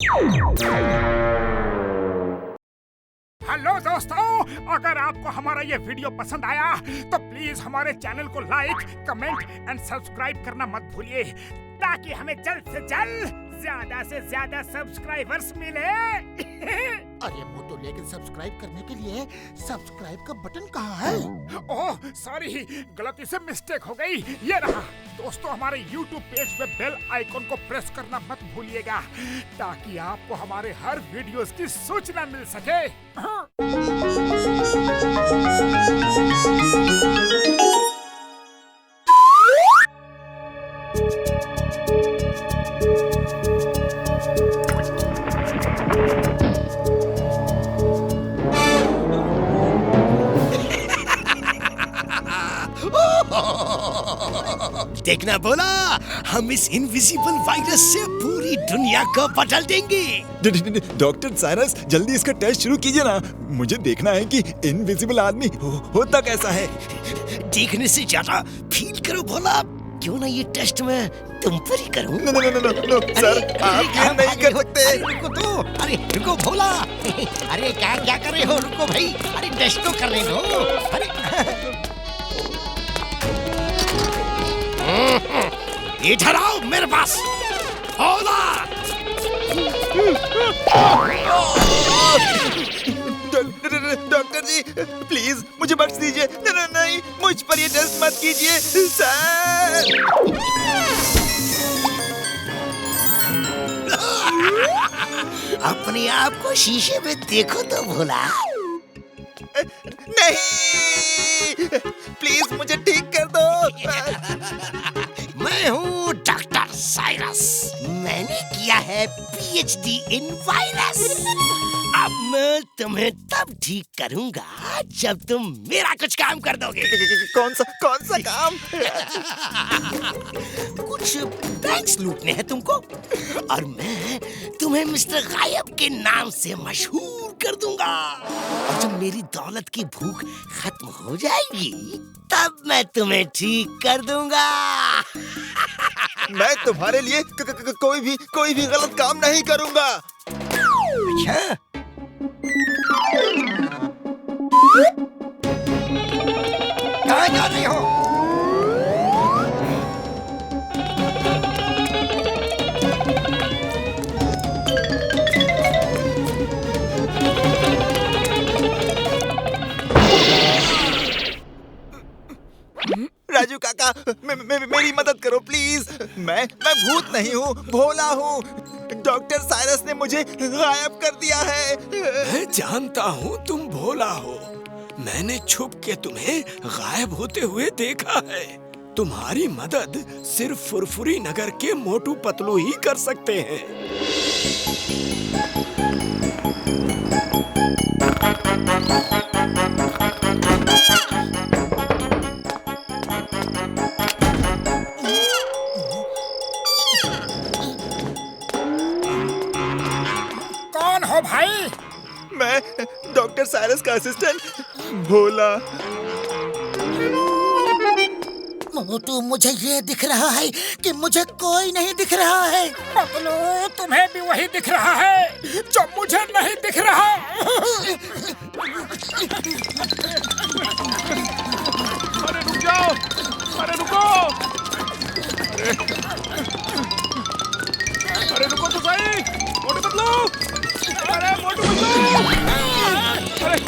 Hello दोस्तों, अगर आपको हमारा ये वीडियो पसंद आया तो प्लीज हमारे चैनल को लाइक, कमेंट एंड सब्सक्राइब करना मत भूलिए, ताकि हमें जल्द से जल्द ज्यादा से ज्यादा सब्सक्राइबर्स मिले। अरे मोटू, लेकिन सब्सक्राइब करने के लिए सब्सक्राइब का बटन कहाँ है? ओह सॉरी, गलती से मिस्टेक हो गई। ये रहा। दोस्तों, हमारे YouTube पेज पे बेल आइकॉन को प्रेस करना मत भूलिएगा, ताकि आपको हमारे हर वीडियोस की सूचना मिल सके। देखना बोला, हम इस इनविजिबल वायरस से पूरी दुनिया को बदल देंगे। डॉक्टर साइरस, जल्दी इसका टेस्ट शुरू कीजिए ना। मुझे देखना है कि इनविजिबल आदमी होता कैसा है। देखने से ज्यादा फील करो भोला। क्यों ना ये टेस्ट मैं तुम पर ही करूं? नो सर, आप ये नहीं कर सकते। रुको तो, अरे रुको भोला। अरे क्या कर रहे हो? रुको भाई, अरे टेस्ट तो करने दो। अरे इधर आओ मेरे पास। भोला, डॉक्टर जी प्लीज मुझे बख्श दीजिए। नहीं, मुझ पर ये टेस्ट मत कीजिए सर। अपने आप को शीशे में देखो तो भोला। नहीं, प्लीज मुझे ठीक कर दो। मैं हूँ डॉक्टर साइरस। मैंने किया है PhD इन वायरस। अब मैं तुम्हें तब ठीक करूंगा जब तुम मेरा कुछ काम कर दोगे। कौन सा काम? कुछ बैंक्स लूटने हैं तुमको, और मैं तुम्हें मिस्टर गायब के नाम से मशहूर कर दूंगा। और जब मेरी दौलत की भूख खत्म हो जाएगी, तब मैं तुम्हें ठीक कर दूंगा। मैं तुम्हारे लिए कोई भी गलत काम नहीं करूंगा। अच्छा, कहाँ जा रही हो? राजू काका, मेरी मदद करो प्लीज। मैं भूत नहीं हूँ, भोला हूँ। डॉक्टर साइरस ने मुझे गायब कर दिया है। मैं जानता हूँ तुम भोला हो। मैंने छुप के तुम्हें गायब होते हुए देखा है। तुम्हारी मदद सिर्फ फुरफुरी नगर के मोटू पतलू ही कर सकते हैं। कौन हो भाई? मैं डॉक्टर साइरस का असिस्टेंट भोला। मोटू, मुझे ये दिख रहा है कि मुझे कोई नहीं दिख रहा है। पतलू, तुम्हें भी वही दिख रहा है जो मुझे नहीं दिख रहा। अरे रुक जाओ, अरे रुको, अरे रुको तो सही। मोटू पतलू, अरे मोटू पतलू, अरे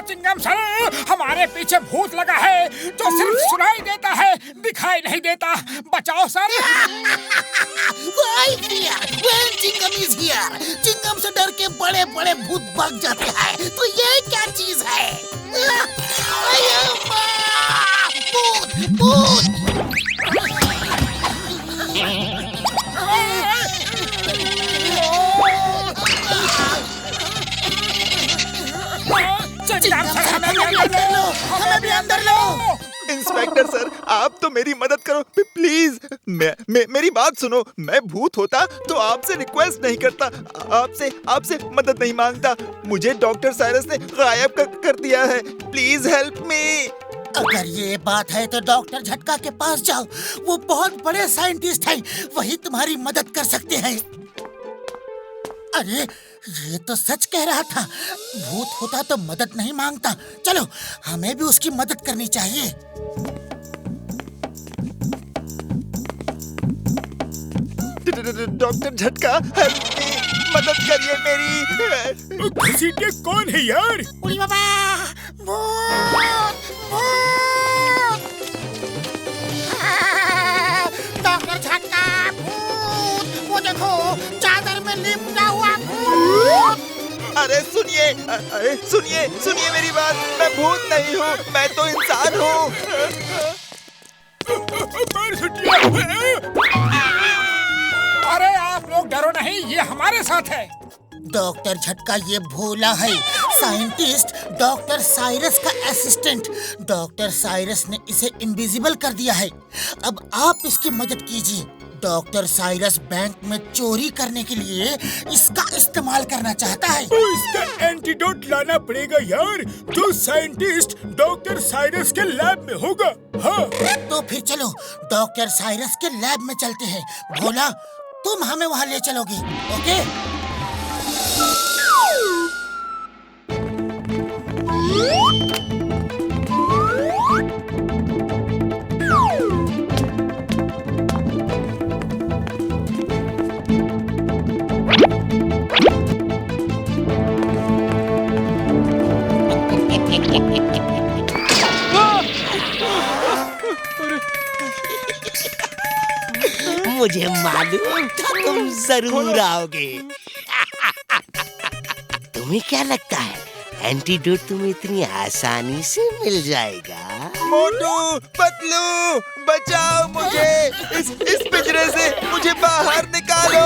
चिंगम सर, हमारे पीछे भूत लगा है जो सिर्फ सुनाई देता है, दिखाई नहीं देता। बचाओ सर। चिंगम से डर के बड़े बड़े भूत भाग जाते हैं, तो ये क्या चीज है? भूत भूत। चिंगम सर, हमें भी अंदर लो, हमें भी अंदर लो। इंस्पेक्टर सर, आप तो मेरी मदद करो प्लीज। मेरी बात सुनो, मैं भूत होता तो आपसे रिक्वेस्ट नहीं करता, आपसे मदद नहीं मांगता। मुझे डॉक्टर साइरस ने गायब कर दिया है। Please help me. अगर ये बात है तो डॉक्टर झटका के पास जाओ, वो बहुत बड़े साइंटिस्ट हैं, वही तुम्हारी मदद कर सकते हैं। अरे ये तो सच कह रहा था, भूत होता तो मदद नहीं मांगता। चलो हमें भी उसकी मदद करनी चाहिए। डॉक्टर झटका, हेल्प मी, मदद करिए मेरी। घसीटे कौन है यार? उड़ी बाबा, भूत, भूत। डॉक्टर झटका, भूत, वो देखो चादर में लिपटा हुआ भूत। अरे सुनिए मेरी बात, मैं भूत नहीं हूँ, मैं तो इंसान हूँ। अरे आप लोग डरो नहीं, ये हमारे साथ है। डॉक्टर झटका ये भोला है, साइंटिस्ट डॉक्टर साइरस का असिस्टेंट। डॉक्टर साइरस ने इसे इनविजिबल कर दिया है। अब आप इसकी मदद कीजिए। डॉक्टर साइरस बैंक में चोरी करने के लिए इसका इस्तेमाल करना चाहता है। तो इसका एंटीडोट लाना पड़ेगा यार, जो साइंटिस्ट डॉक्टर साइरस के लैब में होगा। हाँ तो फिर चलो डॉक्टर साइरस के लैब में चलते हैं। भोला तुम हमें वहाँ ले चलोगे, ओके? मुझे मालूम था तुम जरूर आओगे। तुम्हें क्या लगता है एंटीडोट तुम्हें इतनी आसानी से मिल जाएगा? मोटू, पतलू, बचाओ मुझे, इस पिंजरे से मुझे बाहर निकालो।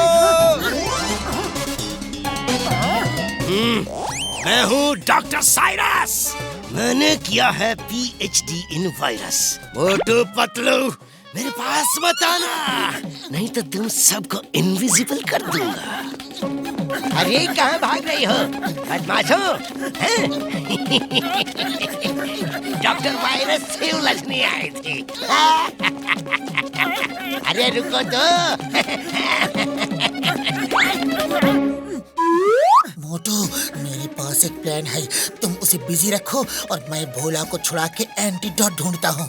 मैं हूँ डॉक्टर साइरस। मैंने किया है PhD in virus. Motu Patlu मेरे पास मत आना, नहीं तो तुम सबको इनविजिबल कर दूंगा। अरे कहाँ भाग रही हो बदमाशो? डॉक्टर वायरस से उलझने आए थे। अरे रुको तो। मोटू मेरे पास एक प्लान है, तुम उसे बिजी रखो और मैं भोला को छुड़ा के एंटीडोट ढूंढता हूँ।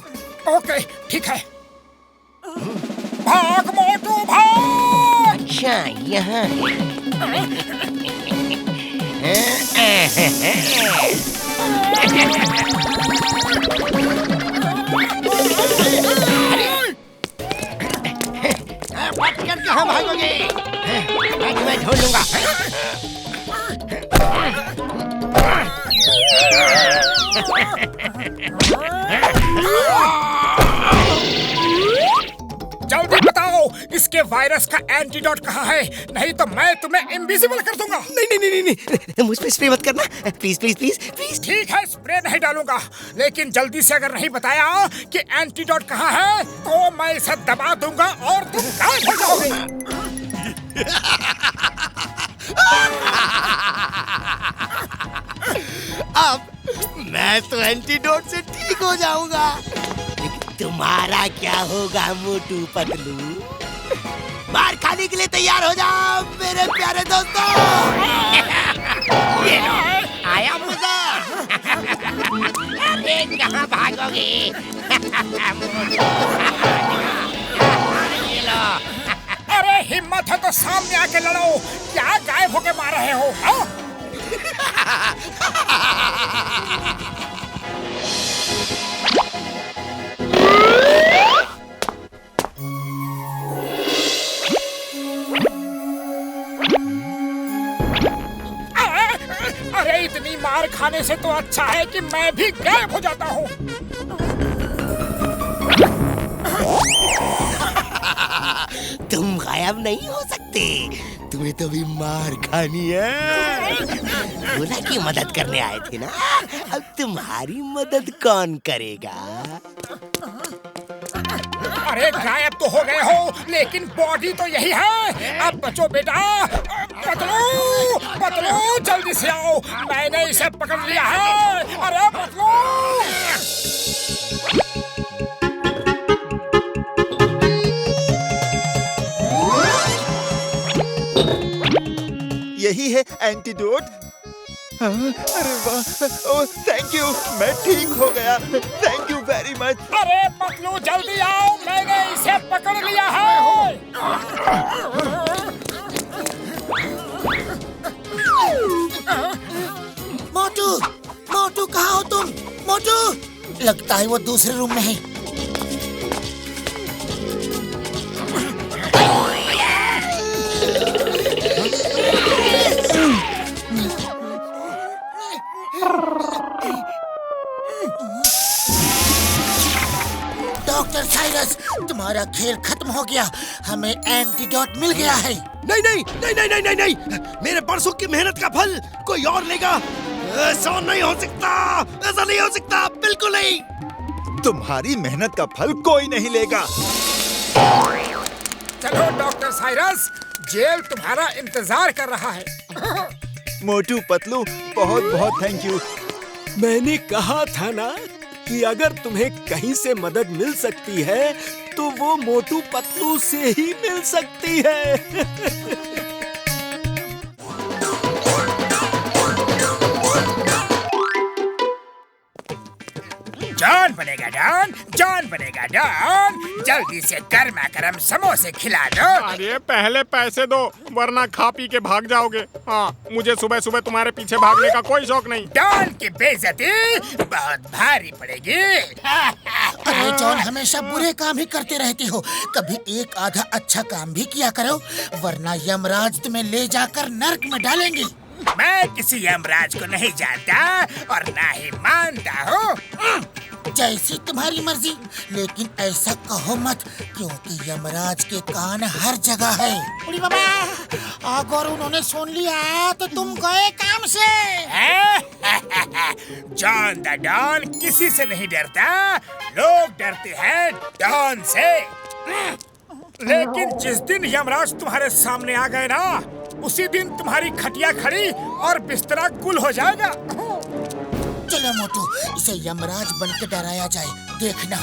ओके ठीक है। भाग मोटू भाग। अच्छा यहाँ बचकर कहाँ भागोगे? मैं ढूंढ लूंगा। जल्दी बताओ इसके वायरस का एंटीडोट कहाँ है, नहीं तो मैं तुम्हें इनविजिबल कर दूंगा। नहीं, मुझ पे स्प्रे मत करना, प्लीज प्लीज प्लीज प्लीज। ठीक है स्प्रे नहीं डालूंगा, लेकिन जल्दी से अगर नहीं बताया कि एंटीडोट कहाँ है तो मैं इसे दबा दूंगा और तुम गायब हो जाओगे। अब मैं तो एंटीडोट से ठीक हो जाऊंगा, लेकिन तुम्हारा क्या होगा मोटू पतलू? मार खाने के लिए तैयार हो जाओ मेरे प्यारे दोस्तों। ये लो, आया मजा। अरे कहाँ भागोगे? ये लो। अरे हिम्मत है तो सामने आके लड़ो, क्या गायब होके मार रहे हो? हाँ? अरे इतनी मार खाने से तो अच्छा है कि मैं भी गायब हो जाता हूँ। तुम गायब नहीं हो सकते, तुम्हें तो भी मार खानी है। भोला की मदद करने आए थे ना, अब तुम्हारी मदद कौन करेगा? अरे गायब तो हो गए हो, लेकिन बॉडी तो यही है। अब बचो बेटा। पतलू, पतलू जल्दी से आओ, मैंने इसे पकड़ लिया है। अरे पतलू। यही है एंटीडोट। अरे वाह, ओह थैंक यू, मैं ठीक हो गया। Thank you very much. अरे पतलू जल्दी आओ, मैंने इसे पकड़ लिया है। मोटू, मोटू कहाँ हो तुम? मोटू, लगता है वो दूसरे रूम में है। डॉक्टर साइरस, तुम्हारा खेल खत्म हो गया। हमें एंटीडोट मिल गया है। नहीं नहीं नहीं नहीं नहीं नहीं नहीं, मेरे बरसों की मेहनत का फल कोई और लेगा। ऐसा नहीं हो सकता, ऐसा नहीं हो सकता, बिल्कुल नहीं। तुम्हारी मेहनत का फल कोई नहीं लेगा। चलो डॉक्टर साइरस, जेल तुम्हारा इंतजार कर रहा है। मोटू पतलू, बहुत बहुत थैंक यू। मैंने कहा था ना कि अगर तुम्हें कहीं से मदद मिल सकती है तो वो मोटू पतलू से ही मिल सकती है। जॉन बनेगा डॉन, जॉन बनेगा डॉन। जल्दी से गर्मा गर्म समोसे खिला दो। अरे पहले पैसे दो, वरना खा पी के भाग जाओगे। हाँ, मुझे सुबह सुबह तुम्हारे पीछे भागने का कोई शौक नहीं। डॉन की बेइज्जती बहुत भारी पड़ेगी। अरे जॉन, हमेशा बुरे काम ही करते रहती हो, कभी एक आधा अच्छा काम भी किया करो, वरना यमराज तुम्हें ले जाकर नर्क में डालेंगे। मैं किसी यमराज को नहीं जानता और ना ही मानता हूँ। जैसी तुम्हारी मर्जी, लेकिन ऐसा कहो मत, क्योंकि यमराज के कान हर जगह है। उड़ी बाबा, अगर उन्होंने सुन लिया तो तुम गए काम से। जॉन द डॉन किसी से नहीं डरता, लोग डरते हैं डॉन से। लेकिन जिस दिन यमराज तुम्हारे सामने आ गए ना, उसी दिन तुम्हारी खटिया खड़ी और बिस्तरा गुल हो जाएगा। चलो मोटू, इसे यमराज बनकर डराया जाए। देखना,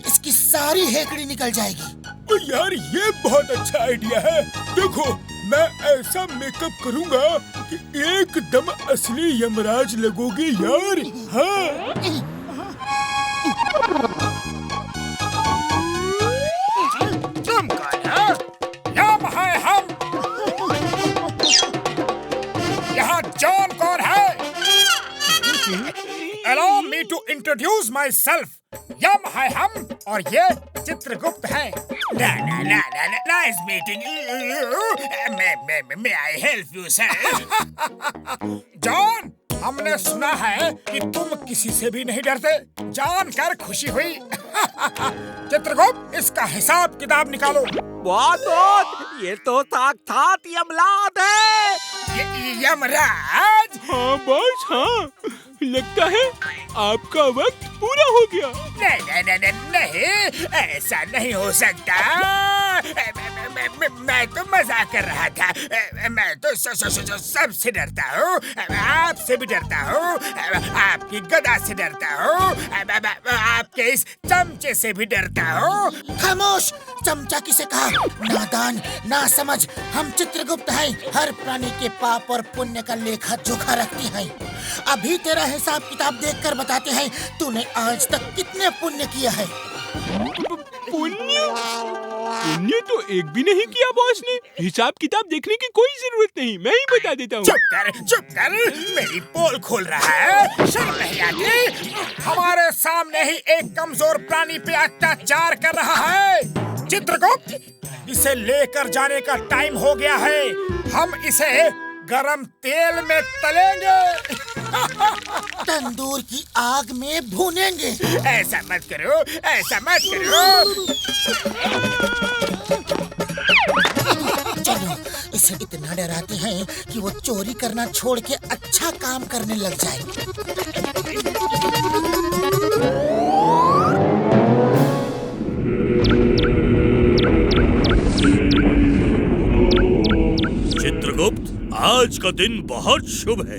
इसकी सारी हेकड़ी निकल जाएगी। यार ये बहुत अच्छा आइडिया है। देखो, मैं ऐसा मेकअप करूंगा कि एकदम असली यमराज लगोगे यार। हाँ। तुम कौन हो? यम है हम। यहाँ जॉन कौन है? Allow me to introduce myself. यम है हम और ये चित्रगुप्त है। Nice meeting you. May I help you, sir? John, हमने सुना है कि तुम किसी से भी नहीं डरते। जानकर खुशी हुई। चित्रगुप्त, इसका हिसाब किताब निकालो। बहुत, ये तो साक्षात यमराज है। यमराज? हाँ बॉस, हाँ, लगता है आपका वक्त पूरा हो गया। नहीं, ऐसा नहीं हो सकता। मैं तो मजाक कर रहा था। मैं तो सबसे डरता हूँ, आपसे भी डरता हूँ, आपकी गदा से डरता हूँ, आपके इस चमचे से भी डरता हूँ। खामोश, चमचा किसे कहा? नादान, ना समझ। हम चित्रगुप्त हैं, हर प्राणी के पाप और पुण्य का लेखा जोखा रखते हैं। अभी तेरा हिसाब किताब देखकर बताते हैं, तूने आज तक कितने पुण्य किया है। पुण्य? पुण्य तो एक भी नहीं किया बॉस ने। हिसाब किताब देखने की कोई जरूरत नहीं, मैं ही बता देता हूँ। चुप कर, मेरी पोल खोल रहा है। शर्म नहीं आती? हमारे सामने ही एक कमजोर प्राणी पे अत्याचार कर रहा है। चित्रगुप्त, इसे लेकर जाने का टाइम हो गया है। हम इसे गरम तेल में तलेंगे। तंदूर की आग में भूनेंगे। ऐसा मत करो, ऐसा मत करो। चलो, इसे इतना डराते हैं कि वो चोरी करना छोड़ के अच्छा काम करने लग जाए। आज का दिन बहुत शुभ है।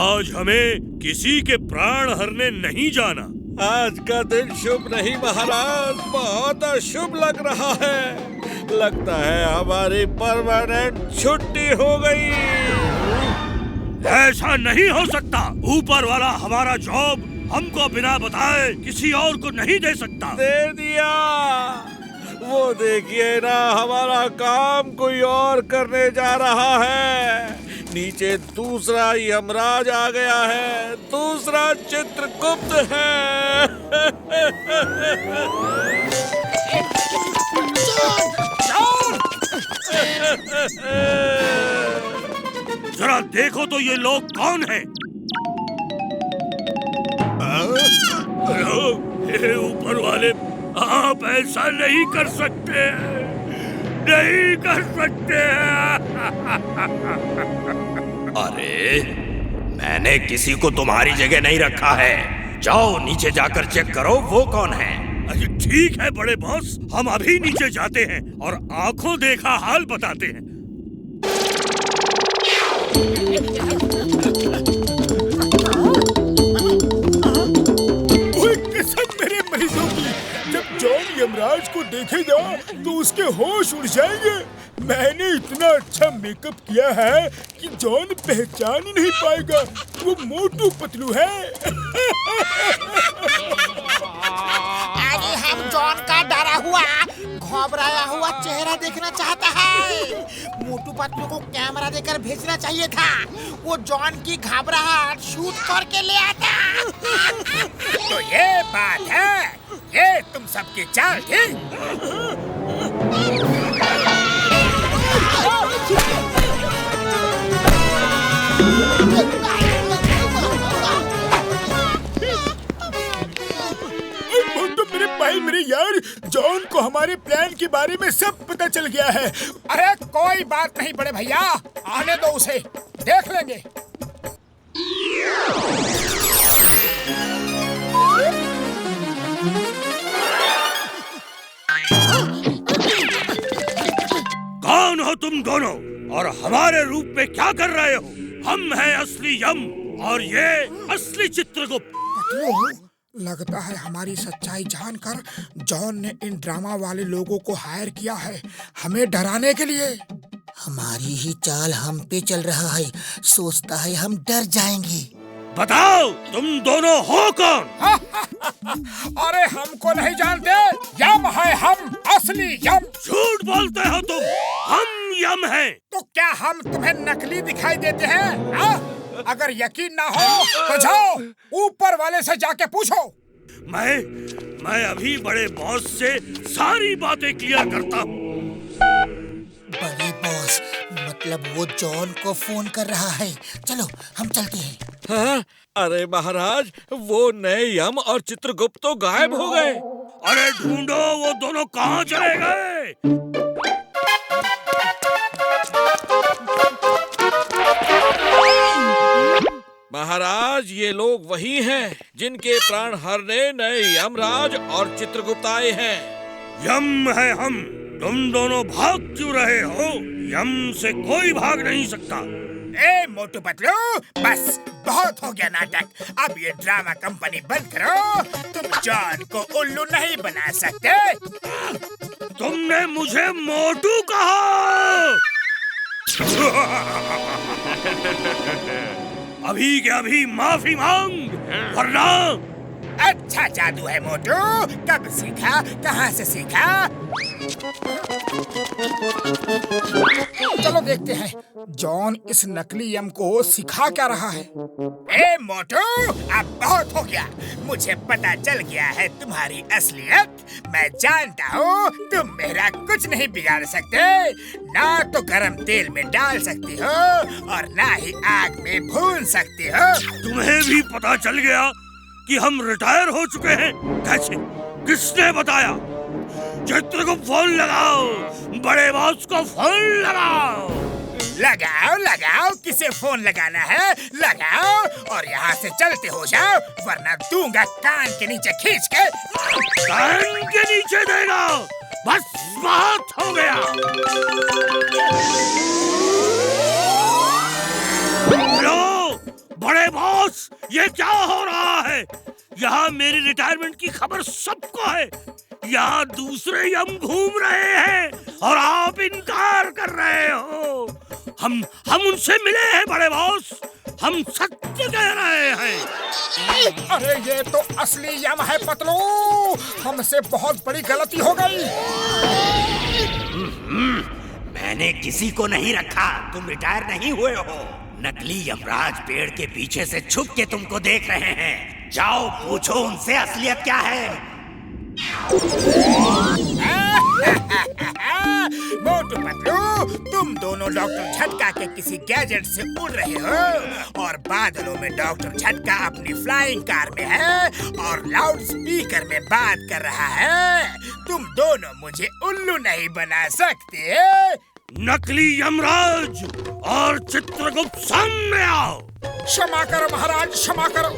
आज हमें किसी के प्राण हरने नहीं जाना। आज का दिन शुभ नहीं महाराज, बहुत अशुभ लग रहा है। लगता है हमारी परमानेंट छुट्टी हो गई। ऐसा नहीं हो सकता। ऊपर वाला हमारा जॉब हमको बिना बताए किसी और को नहीं दे सकता। दे दिया। वो देखिए ना, हमारा काम कोई और करने जा रहा है। नीचे दूसरा यमराज आ गया है, दूसरा चित्रगुप्त है। जरा देखो तो ये लोग कौन हैं? हे ऊपर वाले, आप ऐसा नहीं कर सकते, नहीं कर सकते। अरे मैंने किसी को तुम्हारी जगह नहीं रखा है। जाओ नीचे जाकर चेक करो वो कौन है। अरे ठीक है बड़े बॉस, हम अभी नीचे जाते हैं और आंखों देखा हाल बताते हैं। मेरे मरीजों की, जब जॉन यमराज को देखेगा तो उसके होश उड़ जाएंगे। मैंने इतना अच्छा मेकअप किया है कि जॉन पहचान ही नहीं पाएगा। वो मोटू पतलू है। अरे हम जॉन का डरा हुआ, घबराया हुआ चेहरा देखना चाहता है। मोटू पतलू को कैमरा देकर भेजना चाहिए था। वो जॉन की घबराहट शूट करके ले आता। तो ये बात है, ये तुम सबकी चाल थी। मेरे भाई, मेरे यार, जॉन को हमारे प्लान के बारे में सब पता चल गया है। अरे कोई बात नहीं बड़े भैया, आने दो उसे, देख लेंगे। कौन हो तुम दोनों और हमारे रूप में क्या कर रहे हो? हम हैं असली यम और ये असली चित्रगुप्त। लगता है हमारी सच्चाई जानकर जॉन ने इन ड्रामा वाले लोगों को हायर किया है, हमें डराने के लिए। हमारी ही चाल हम पे चल रहा है। सोचता है हम डर जाएंगे। बताओ तुम दोनों हो कौन? अरे हमको नहीं जानते, यम है हम, असली यम। झूठ बोलते हो तुम, हम यम हैं। तो क्या हम तुम्हें नकली दिखाई देते हैं? हा? अगर यकीन ना हो तो जाओ ऊपर वाले से जाके पूछो। मैं अभी बड़े बॉस से सारी बातें क्लियर करता हूँ। बड़े बॉस मतलब वो जॉन को फोन कर रहा है। चलो हम चलते हैं। हाँ? अरे महाराज, वो नए यम और चित्रगुप्त तो गायब हो गए। अरे ढूंढो वो दोनों कहाँ चले गए। महाराज, ये लोग वही हैं जिनके प्राण हरने नए यमराज और चित्रगुप्त आए हैं। यम है हम, तुम दोनों भाग क्यों रहे हो? यम से कोई भाग नहीं सकता। ए मोटू पतलू, बस बहुत हो गया नाटक। अब ये ड्रामा कंपनी बंद करो। तुम जॉन को उल्लू नहीं बना सकते। तुमने मुझे मोटू कहा। अभी के अभी माफी मांग, वरना। अच्छा जादू है मोटू, कब सीखा, कहाँ से सीखा? चलो देखते हैं जॉन इस नकली यम को सिखा क्या रहा है। ए मोटू, अब बहुत हो गया। मुझे पता चल गया है तुम्हारी असलियत। मैं जानता हूँ तुम मेरा कुछ नहीं बिगाड़ सकते। ना तो गरम तेल में डाल सकती हो और ना ही आग में भून सकती हो। तुम्हें भी पता चल गया कि हम रिटायर हो चुके हैं? कैसे? किसने बताया? चित्रगुप्त फोन लगाओ, बड़े बॉस को फोन लगाओ। लगाओ लगाओ, किसे फोन लगाना है लगाओ और यहाँ से चलते हो जाओ, वरना दूंगा कान के नीचे खींच के। कान के नीचे देगा? बस बहुत हो गया। ये क्या हो रहा है? यहाँ मेरी रिटायरमेंट की खबर सबको है। यहाँ दूसरे यम घूम रहे हैं और आप इनकार कर रहे हो। हम उनसे मिले हैं बड़े बॉस, हम सत्य कह रहे हैं। अरे ये तो असली यम है पतलू, हमसे बहुत बड़ी गलती हो गई। मैंने किसी को नहीं रखा, तुम रिटायर नहीं हुए हो। नकली यमराज पेड़ के पीछे से छुप के तुमको देख रहे हैं। जाओ पूछो उनसे असलियत क्या है। मोटू पतलू, तुम दोनों डॉक्टर झटका के किसी गैजेट से उड़ रहे हो और बादलों में डॉक्टर झटका अपनी फ्लाइंग कार में है और लाउड स्पीकर में बात कर रहा है। तुम दोनों मुझे उल्लू नहीं बना सकते। नकली यमराज और चित्रगुप्त सामने आओ। क्षमा करो महाराज, क्षमा करो।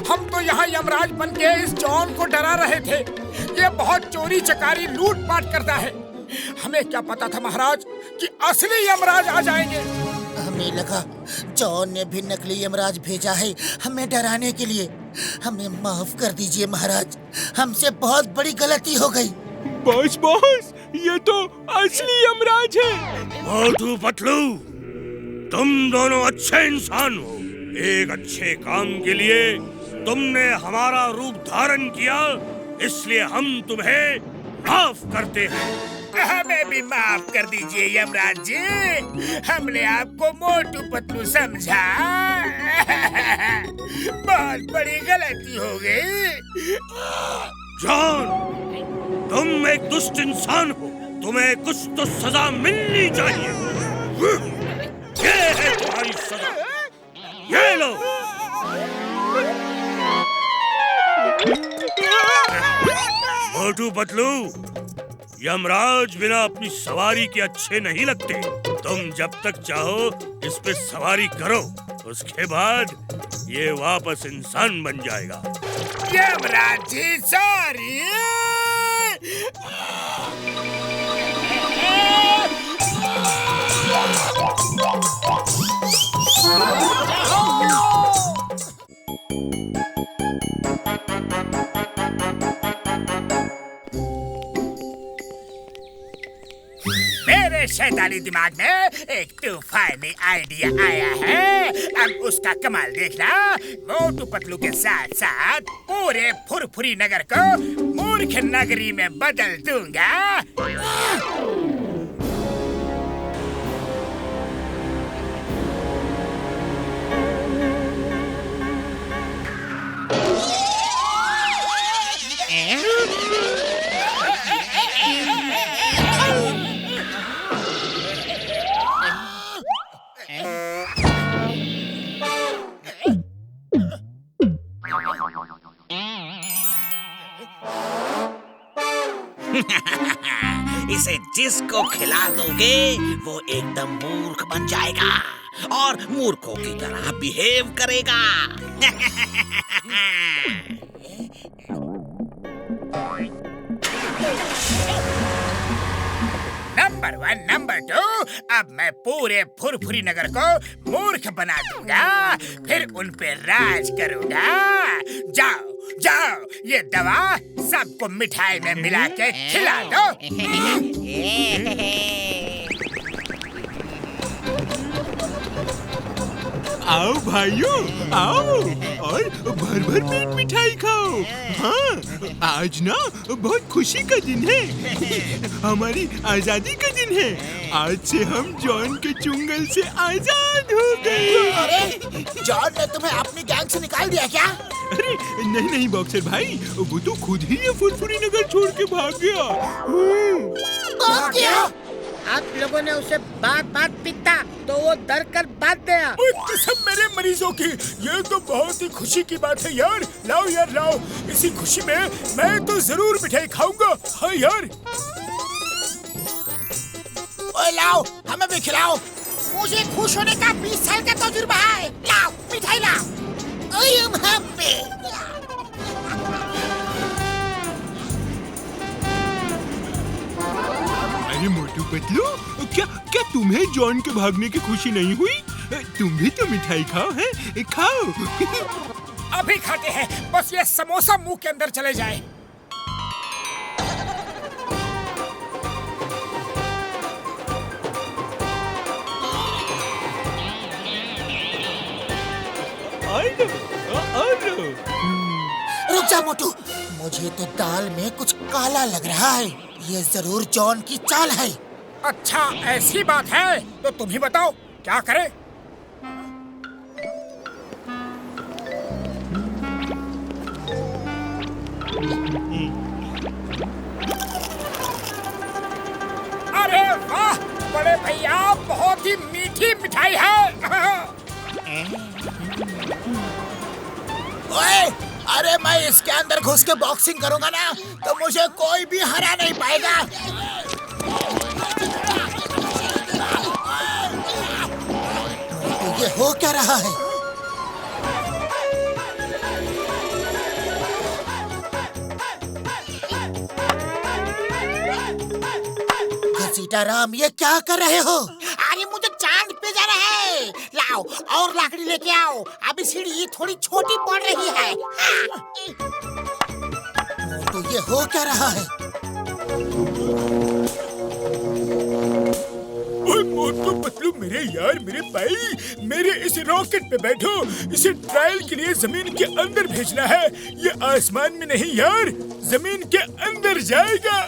हम तो यहाँ यमराज बन के इस जॉन को डरा रहे थे। ये बहुत चोरी चकारी लूटपाट करता है। हमें क्या पता था महाराज कि असली यमराज आ जाएंगे। हमें लगा जॉन ने भी नकली यमराज भेजा है हमें डराने के लिए। हमें माफ कर दीजिए महाराज, हमसे बहुत बड़ी गलती हो गई। बॉस बॉस, ये तो असली यमराज है। मोटू पतलू, तुम दोनों अच्छे इंसान हो। एक अच्छे काम के लिए तुमने हमारा रूप धारण किया, इसलिए हम तुम्हें माफ करते हैं। हमें भी माफ कर दीजिए यमराज जी, हमने आपको मोटू पतलू समझा। बहुत बड़ी गलती हो गई। जॉन, तुम एक दुष्ट इंसान हो, तुम्हें कुछ तो सजा मिलनी चाहिए। ये है तुम्हारी सजा, ये लो। मोटू पतलू, यमराज बिना अपनी सवारी के अच्छे नहीं लगते। तुम जब तक चाहो इस पे सवारी करो, उसके बाद ये वापस इंसान बन जाएगा। यमराज जी सॉरी। मेरे शैतानी दिमाग में एक तूफानी आइडिया आया है। अब उसका कमाल देखना। मोटू पतलू के साथ साथ पूरे फुरफुरी नगर को मूर्ख नगरी में बदल दूंगा। इसे जिसको खिला दोगे वो एकदम मूर्ख बन जाएगा और मूर्खों की तरह बिहेव करेगा। नंबर 1, नंबर 2, अब मैं पूरे फुरफुरी नगर को मूर्ख बना दूंगा, फिर उन पे राज करूंगा। जाओ जाओ, ये दवा सबको मिठाई में मिला के खिला दो। आओ भाइयों, आओ और भर भर पेट मिठाई खाओ। हाँ, आज ना बहुत खुशी का दिन है। हमारी आजादी का दिन है। आज से हम जॉन के चुंगल से आजाद हो गए। अरे जॉन ने तुम्हें अपनी गैंग से निकाल दिया क्या? अरे नहीं नहीं बॉक्सर भाई, वो तो खुद ही ये फुरफुरी नगर छोड़ के भाग गया। भाग गया? आप लोगों ने उसे बात बात पीटा तो वो डर कर भाग गया। कसम मेरे मरीजों की, ये तो बहुत ही खुशी की बात है यार। लाओ यार लाओ, इसी खुशी में मैं तो जरूर मिठाई खाऊंगा। हाँ यार। ओए लाओ, हमें भी खिलाओ। मुझे खुश होने का 20 साल का तजुर्बा है। लाओ मिठाई लाओ। ओए हम हैप्पी। अरे मोटू पतलू, क्या तुम्हें जॉन के भागने की खुशी नहीं हुई? तुम भी तो मिठाई खाओ, हैं? खाओ। अभी खाते हैं, बस ये समोसा मुंह के अंदर चले जाए। रुक जा मोटू, मुझे तो दाल में कुछ काला लग रहा है। ये जरूर जॉन की चाल है। अच्छा ऐसी बात है तो तुम ही बताओ क्या करें? अरे वाह बड़े भैया, बहुत ही मीठी मिठाई है। ओए, अरे मैं इसके अंदर घुस के बॉक्सिंग करूंगा ना तो मुझे कोई भी हरा नहीं पाएगा। तो ये हो क्या रहा है? सीताराम, ये क्या कर रहे हो? अरे मुझे चांद पे जाना है। लाओ और लकड़ी लेके आओ, अभी सीढ़ी थोड़ी छोटी पड़ रही है। तो ये हो क्या रहा है? ओए मोटू पतलू मेरे यार, मेरे भाई, मेरे इस रॉकेट पे बैठो। इसे ट्रायल के लिए जमीन के अंदर भेजना है। ये आसमान में नहीं यार, जमीन के अंदर जाएगा।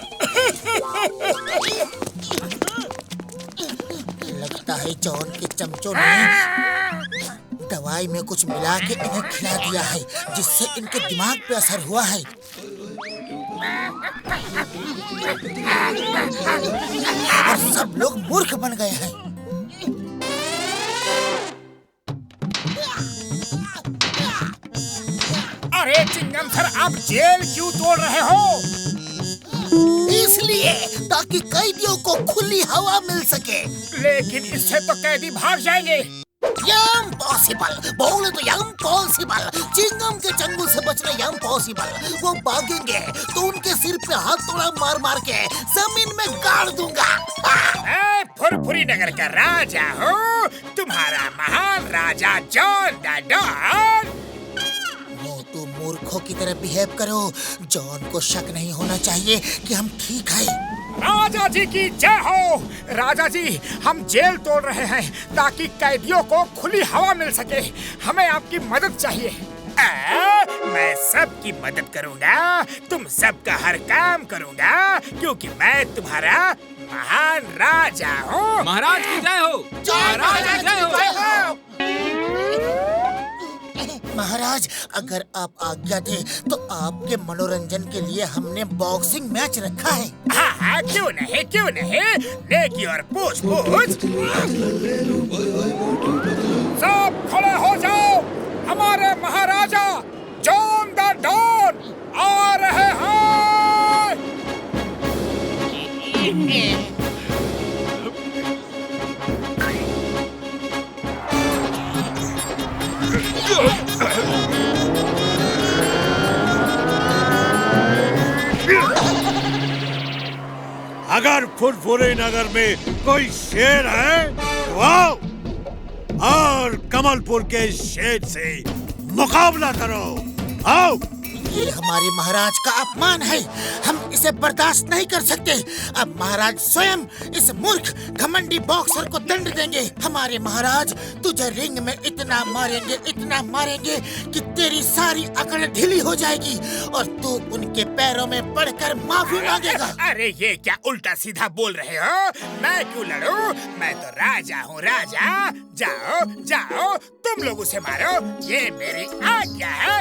लगता है जॉन के चमचों ने दवाई में कुछ मिला के इन्हें खिला दिया है, जिससे इनके दिमाग पे असर हुआ है। और सब लोग मूर्ख बन गए हैं। अरे चिंगम सर, आप जेल क्यों तोड़ रहे हो? इसलिए ताकि कैदियों को खुली हवा मिल सके। लेकिन इससे तो कैदी भाग जाएंगे। इम्पॉसिबल, बोले तो इम्पॉसिबल। चिंगम के चंगुल से बचना इम्पॉसिबल। वो भागेंगे तो उनके सिर पे हथौड़ा मार मार के जमीन में गाड़ दूंगा। मैं फुरफुरी नगर का राजा हूँ, तुम्हारा महान राजा जॉन द डॉन। मोटू मूर्खों की तरह बिहेव करो। जॉन को शक नहीं होना चाहिए कि हम ठीक हैं। राजा जी की जय हो। राजा जी, हम जेल तोड़ रहे हैं ताकि कैदियों को खुली हवा मिल सके। हमें आपकी मदद चाहिए। मैं सबकी मदद करूंगा, तुम सबका हर काम करूंगा, क्योंकि मैं तुम्हारा महान राजा हूँ। महाराज की जय हो। महाराज की जय हो। महाराज, अगर आप आज्ञा दे तो आपके मनोरंजन के लिए हमने बॉक्सिंग मैच रखा है। हाँ हाँ, क्यों नहीं क्यों नहीं। लेकी और पूछ पूछ। सब खड़े हो जाओ, हमारे महाराजा जॉन द डॉन आ रहे हैं। अगर फुरफुरी नगर में कोई शेर है तो आओ और कमलपुर के शेर से मुकाबला करो। आओ। ये हमारे महाराज का अपमान है, हम इसे बर्दाश्त नहीं कर सकते। अब महाराज स्वयं इस मूर्ख घमंडी बॉक्सर को दंड देंगे। हमारे महाराज तुझे रिंग में इतना मारेंगे कि तेरी सारी अकड़ ढीली हो जाएगी और तू उनके पैरों में पड़कर माफी मांगेगा। अरे ये क्या उल्टा सीधा बोल रहे हो? मैं क्यों लड़ूं? मैं तो राजा हूँ, राजा। जाओ जाओ, तुम लोग उसे मारो, ये मेरी आज्ञा है।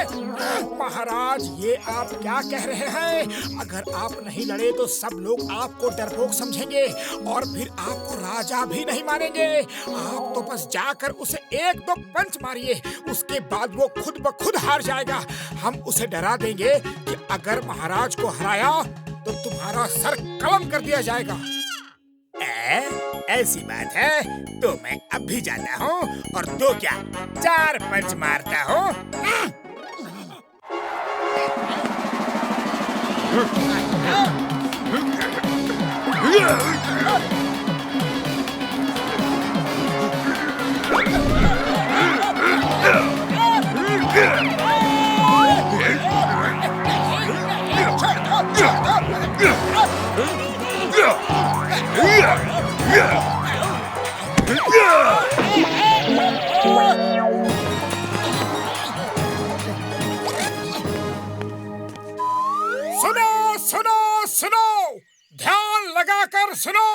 महाराज, ये आप क्या कह रहे हैं? अगर आप नहीं लड़े तो सब लोग आपको डरपोक समझेंगे और फिर आपको राजा भी नहीं मानेंगे। आप तो बस जाकर उसे एक दो पंच मारिए, उसके बाद वो खुद ब खुद हार जाएगा। हम उसे डरा देंगे कि अगर महाराज को हराया तो तुम्हारा सर कलम कर दिया जाएगा। ऐसी बात है तो मैं अब भी जाता हूँ और दो क्या 4 पंच मारता हूँ। सुनो सुनो सुनो, ध्यान लगाकर सुनो,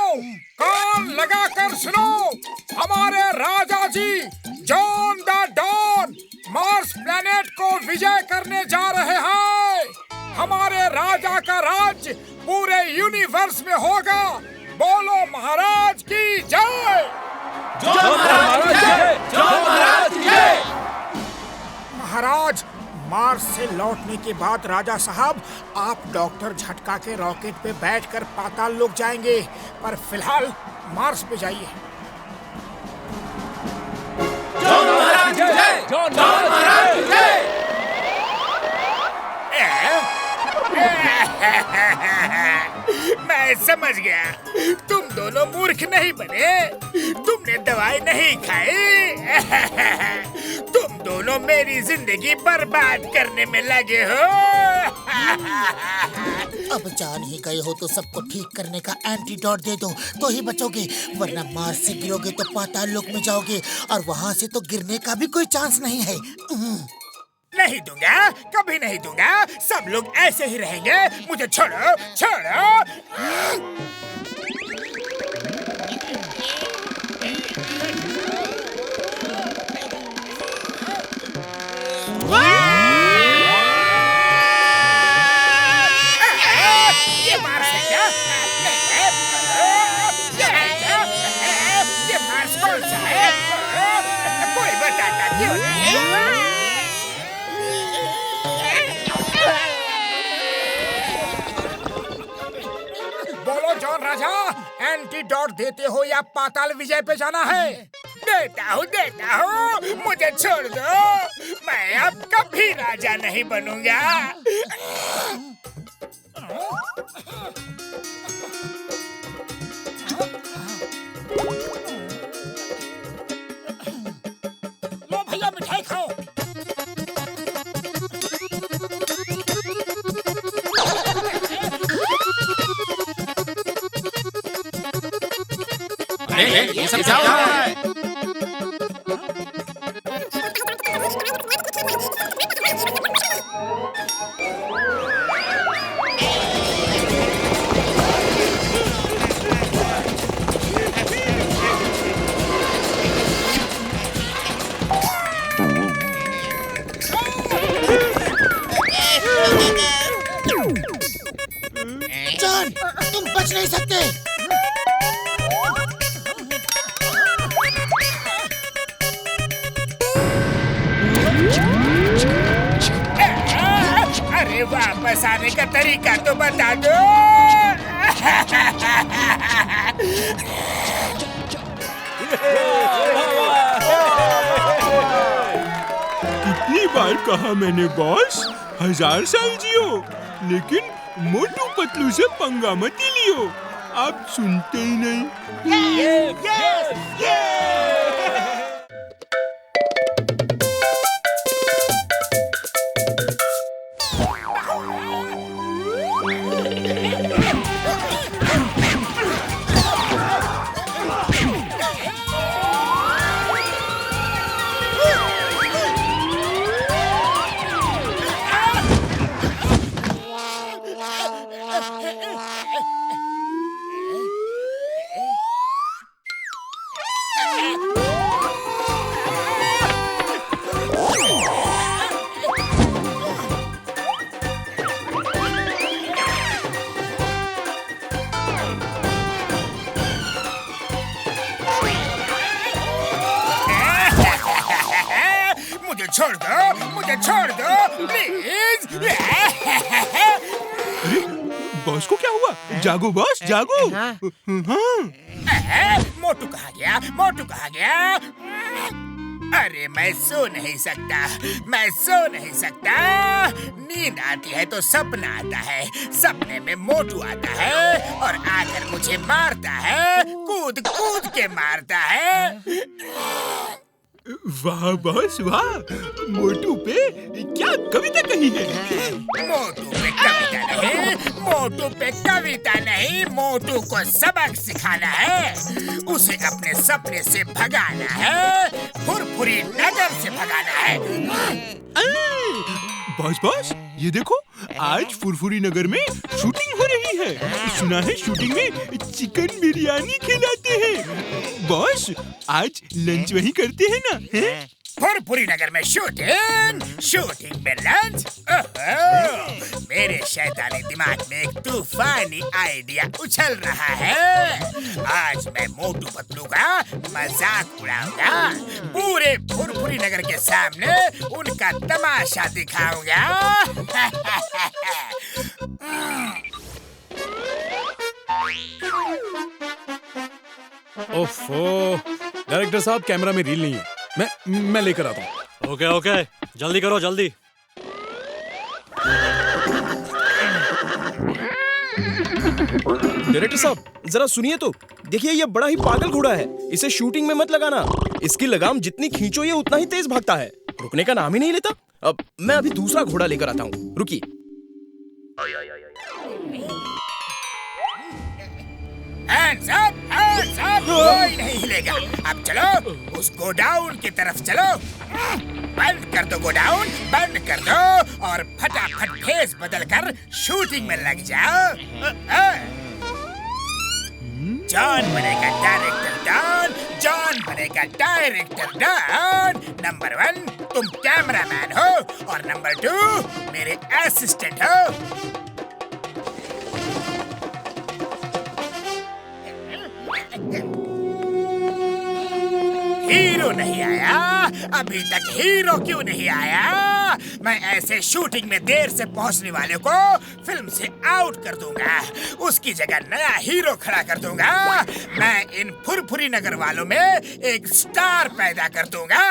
कान लगाकर सुनो। हमारे राजा जी John the Don Mars planet को विजय करने जा रहे हैं। हमारे राजा का राज पूरे यूनिवर्स में होगा। बोलो महाराज की जय। महाराज, मार्स से लौटने के बाद राजा साहब आप डॉक्टर झटका के रॉकेट पे बैठकर पाताल लोक जाएंगे, पर फिलहाल मार्स पे जाइए। मैं समझ गया, तुम दोनों मूर्ख नहीं बने, तुमने दवाई नहीं खाई। तुम दोनों मेरी जिंदगी बर्बाद करने में लगे हो। अब जान ही गए हो तो सबको ठीक करने का एंटीडोट दे दो तो ही बचोगे, वरना मार्स से गिरोगे तो पाताल लोक में जाओगे और वहाँ से तो गिरने का भी कोई चांस नहीं है। नहीं दूंगा, कभी नहीं दूंगा। सब लोग ऐसे ही रहेंगे। मुझे छोड़ो, छोड़ो। ये मार्स है क्या? ये मार्स कौन सा है? कोई बताता क्यों नहीं? बोलो जॉन राजा, एंटीडोट देते हो या पाताल विजय पे जाना है? देता हूँ, मुझे छोड़ दो। मैं अब कभी राजा नहीं बनूंगा। लो भैया, मिठाई खाओ। ये सब क्या हो रहा है? जॉन, तुम बच नहीं सकते। अरे वापस आने का तरीका तो बता दो। कितनी बार कहा मैंने बॉस, 1000 साल जियो, लेकिन मोटू पतलू से पंगा मत लियो। आप सुनते ही नहीं। मुझे छोड़ दो प्लीज। बॉस को क्या हुआ? जागो बॉस, जागो। हाँ। मोटू कहाँ गया? मोटू कहाँ गया? अरे मैं सो नहीं सकता, मैं सो नहीं सकता। नींद आती है तो सपना आता है, सपने में मोटू आता है और आकर मुझे मारता है, कूद कूद के मारता है। वाह बॉस वाह, मोटू पे क्या कविता कही है। मोटू पे कविता नहीं, मोटू पे कविता नहीं, मोटू को सबक सिखाना है, उसे अपने सपने से भगाना है, फुरफुरी नगर से भगाना है। बॉस ये देखो, आज फुरफुरी नगर में शूटिंग हो रही है। सुना है शूटिंग में चिकन बिरयानी खिलाते हैं। बॉस आज लंच वहीं करते हैं ना? हैं? फुरफुरी नगर में शूटिंग में लंच। ओहो, मेरे शैतानी दिमाग में एक तूफानी आइडिया उछल रहा है। आज मैं मोटू पतलू का मजाक उड़ाऊंगा, पूरे फुरफुरी नगर के सामने उनका तमाशा दिखाऊंगा। ओफो, डायरेक्टर साहब कैमरा में रील नहीं है, मैं लेकर आता हूँ। ओके, जल्दी करो जल्दी। डायरेक्टर साहब जरा सुनिए तो, देखिए ये बड़ा ही पागल घोड़ा है, इसे शूटिंग में मत लगाना। इसकी लगाम जितनी खींचो ये उतना ही तेज भागता है, रुकने का नाम ही नहीं लेता। अब मैं अभी दूसरा घोड़ा लेकर आता हूँ, रुकिए। Hands up, कोई नहीं हिलेगा। अब चलो उस गोडाउन की तरफ चलो। बंद कर दो गोडाउन, बंद कर दो और फटाफट भेस बदल कर शूटिंग में लग जाओ। जॉन बनेगा डायरेक्टर डॉन, जॉन बनेगा डायरेक्टर डॉन। नंबर 1 तुम कैमरामैन हो और नंबर 2 मेरे असिस्टेंट हो। हीरो नहीं आया, अभी तक हीरो क्यों नहीं आया? मैं ऐसे शूटिंग में देर से पहुंचने वाले को फिल्म से आउट कर दूंगा, उसकी जगह नया हीरो खड़ा कर दूंगा। मैं इन फुरफुरी नगर वालों में एक स्टार पैदा कर दूंगा।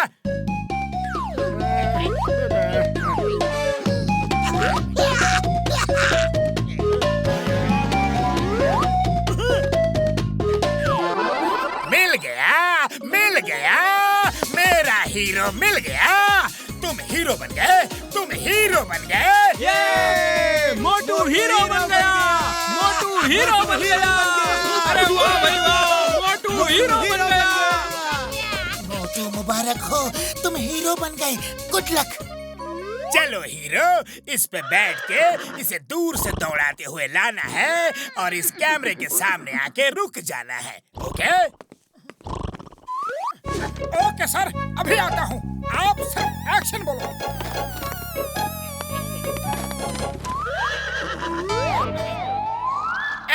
मिल गया, मेरा हीरो मिल गया। तुम हीरो बन गए, तुम हीरो बन गए। ये मोटू हीरो बन गया, मोटू हीरो बन गया। अरे वाह भाई वाह, मोटू हीरो बन गया। मोटू मुबारक हो, तुम हीरो बन गए, गुड लक। चलो हीरो, इस पे बैठ के इसे दूर से दौड़ाते हुए लाना है और इस कैमरे के सामने आके रुक जाना है। ओके सर, अभी आता हूँ। आप सिर्फ एक्शन बोलो।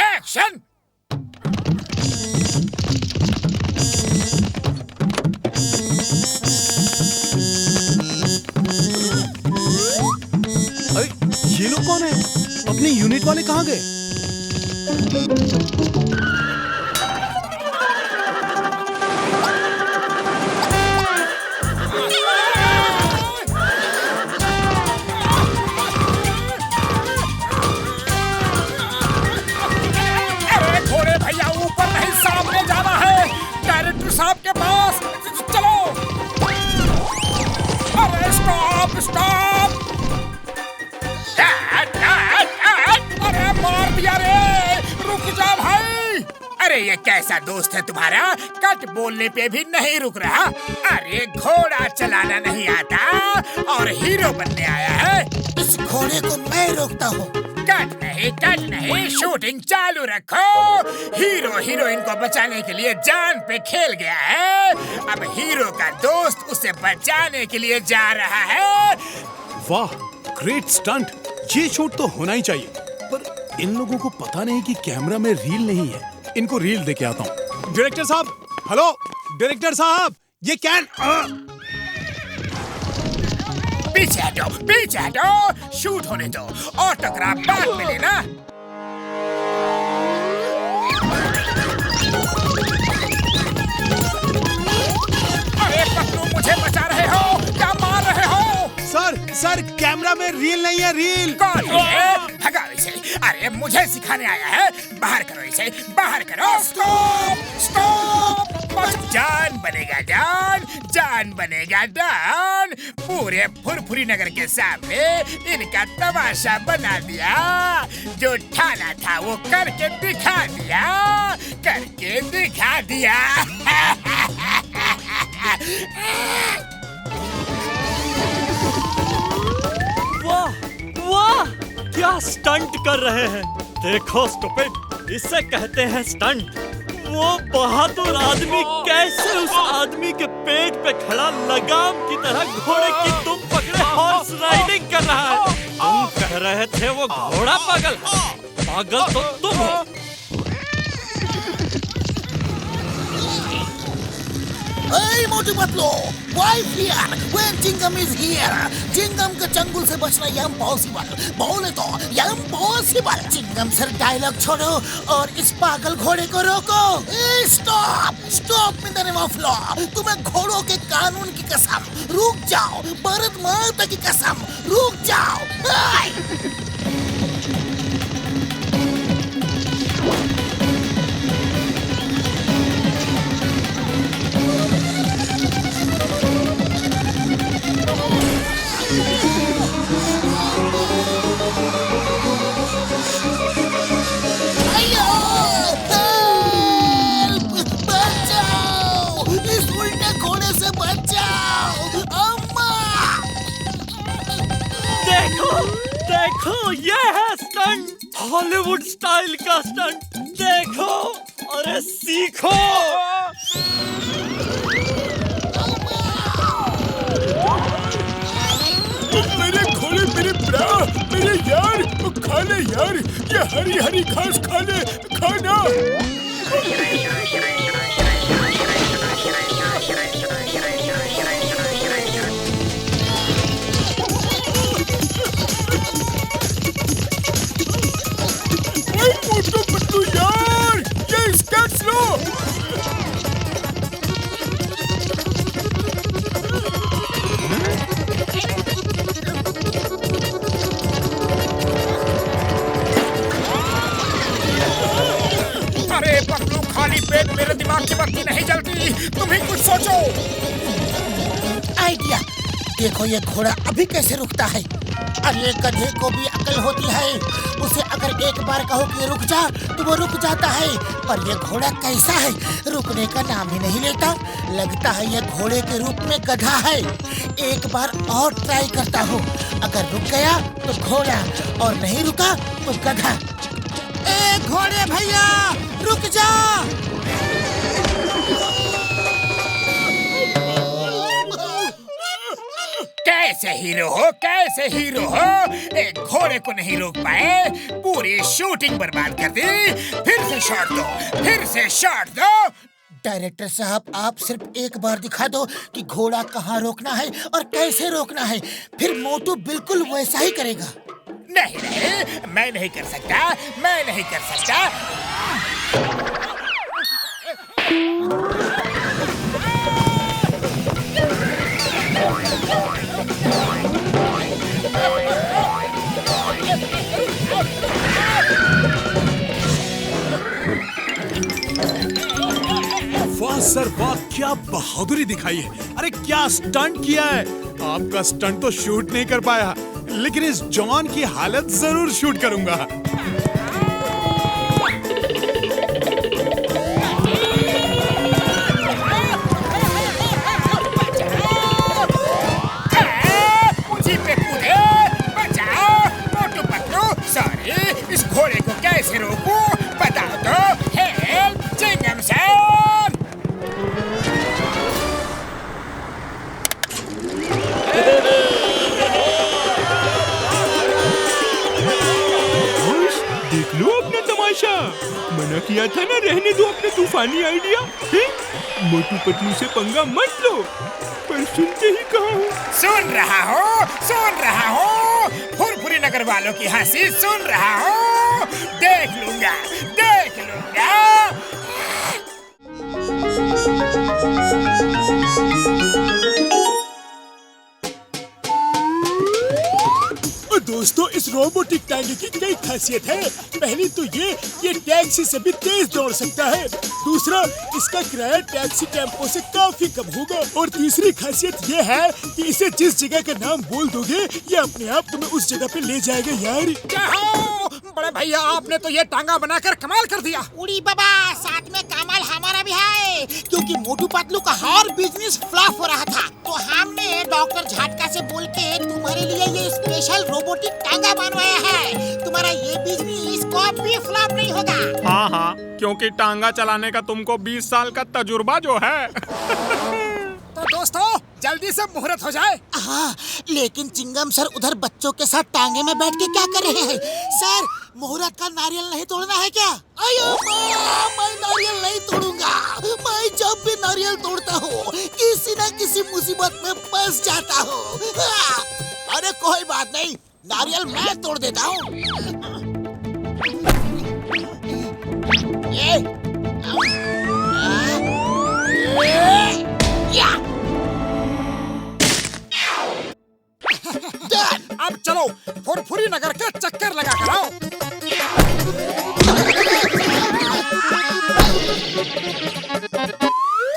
एक्शन। अरे ये लोग कौन है? अपनी यूनिट वाले कहाँ गए? साहब के पास चलो। अरे स्टॉप। अरे मार दिया रे, रुक जा भाई। अरे ये कैसा दोस्त है तुम्हारा, कट बोलने पे भी नहीं रुक रहा। अरे घोड़ा चलाना नहीं आता और हीरो बनने आया है। इस घोड़े को मैं रोकता हूँ। कट नहीं, शूटिंग चालू रखो। हीरो हीरोइन को बचाने के लिए जान पे खेल गया है, अब हीरो का दोस्त उसे बचाने के लिए जा रहा है। वाह, ग्रेट स्टंट। ये शॉट तो होना ही चाहिए, पर इन लोगों को पता नहीं कि कैमरा में रील नहीं है। इनको रील दे के आता हूँ। डायरेक्टर साहब, हेलो डायरेक्टर साहब, ये कैन पीछे हटो, शूट होने दो, ऑटोग्राफ बाद में लेना। अरे पतलू, मुझे बचा रहे हो क्या मार रहे हो? सर कैमरा में रील नहीं है, रील। कौन है? भगाओ इसे। अरे मुझे सिखाने आया है, बाहर करो इसे, बाहर करो। स्टॉप। जान बनेगा डॉन बनेगा डॉन। पूरे फुरफुरी नगर के सामने इनका तमाशा बना दिया। जो ठाना था वो करके दिखा दिया, करके दिखा दिया। वाह वाह, क्या स्टंट कर रहे हैं। देखो स्टूपिड, इसे कहते हैं स्टंट। वो बहादुर आदमी कैसे उस आदमी के पेट पे खड़ा लगाम की तरह घोड़े की तुम पकड़े हॉर्स राइडिंग कर रहा है। तुम कह रहे थे वो घोड़ा पागल है, पागल तो तुम हो। Hey, Motu Patlu, why fear when Chingam is here? Chingam के चंगुल से बचना इम्पॉसिबल, बोले तो इम्पॉसिबल। चिंगम सर डायलॉग छोड़ो और इस पागल घोड़े को रोको। Stop, stop in the name of law. तुम्हें घोड़ों के कानून की कसम, रुक जाओ। भारत माता की कसम, रुक जाओ। देखो ये है स्टंट, हॉलीवुड स्टाइल का स्टंट। देखो, अरे सीखो। मेरे घोड़े, मेरे ब्रा, मेरे यार, खा ले यार, ये हरी हरी घास खा ले, खाना। मोटू पतलू यार, ये स्केट्स लो। अरे पतलू, खाली पेट मेरे दिमाग की बत्ती नहीं जलती। तुम ही कुछ सोचो। आइडिया। देखो ये घोड़ा अभी कैसे रुकता है। अरे गधे को भी अकल होती है। उसे अगर एक बार कहो कि रुक जा तो वो रुक जाता है। पर ये घोड़ा कैसा है, रुकने का नाम ही नहीं लेता। लगता है ये घोड़े के रूप में गधा है। एक बार और ट्राई करता हूँ। अगर रुक गया तो घोड़ा और नहीं रुका तो गधा। ए घोड़े भैया, रुक जा। कैसे हीरो हो, कैसे हीरो हो। एक घोड़े को नहीं रोक पाए, पूरी शूटिंग बर्बाद कर दी। फिर से शॉट दो, फिर से शॉट दो। डायरेक्टर साहब, आप सिर्फ एक बार दिखा दो कि घोड़ा कहाँ रोकना है और कैसे रोकना है, फिर मोटू बिल्कुल वैसा ही करेगा। नहीं नहीं, मैं नहीं कर सकता, मैं नहीं कर सकता। वाह सर वाह, क्या बहादुरी दिखाई है। अरे क्या स्टंट किया है। आपका स्टंट तो शूट नहीं कर पाया, लेकिन इस जॉन की हालत जरूर शूट करूंगा। मुझे पे कूदे, बचाओ मोटू पतलू। सॉरी, इस घोड़े को कैसे रोकूं, बताओ तो। Help Chingam sir. देख लो अपना तमाशा। मना किया था ना, रहने दो अपने तूफानी आइडिया। मोटू पतलू से पंगा मत लो, पर सुनते ही कहा हूँ। सुन रहा हो, सुन रहा हो। फुरफुरी नगर वालों की हंसी सुन रहा हो। देख लूंगा, देख लूंगा। दोस्तों, इस रोबोटिक टांगे की कई खासियत है। पहली तो ये टैक्सी से भी तेज दौड़ सकता है। दूसरा, इसका किराया टैक्सी टेम्पो से काफी कम होगा। और तीसरी खासियत ये है कि इसे जिस जगह का नाम बोल दोगे ये अपने आप तुम्हें उस जगह पे ले जाएगा यार। क्या हो बड़े भैया, आपने तो ये टांगा बनाकर कमाल कर दिया। उड़ी बाबा, साथ में कमाल हमारा भी है, क्योंकि मोटू पतलू का हर बिजनेस फ्लॉप हो रहा था, तो हमने डॉक्टर झटका से बोल के तुम्हारे लिए ये स्पेशल रोबोटिक टांगा बनवाया है। तुम्हारा ये बिजनेस कभी फ्लॉप नहीं होगा। हाँ हाँ, क्योंकि टांगा चलाने का तुमको 20 साल का तजुर्बा जो है। तो दोस्तों जल्दी से मुहूर्त हो जाए। हाँ, लेकिन चिंगम सर उधर बच्चों के साथ टांगे में बैठ के क्या कर रहे हैं? सर, मुहूर्त का नारियल नहीं तोड़ना है क्या? अयो मैं नारियल नहीं तोड़ूंगा। मैं जब भी नारियल तोड़ता हूँ किसी न किसी मुसीबत में फंस जाता हूँ। अरे कोई बात नहीं, नारियल मैं तोड़ देता हूँ। अब चलो फुरफुरी नगर के चक्कर लगा कर आओ।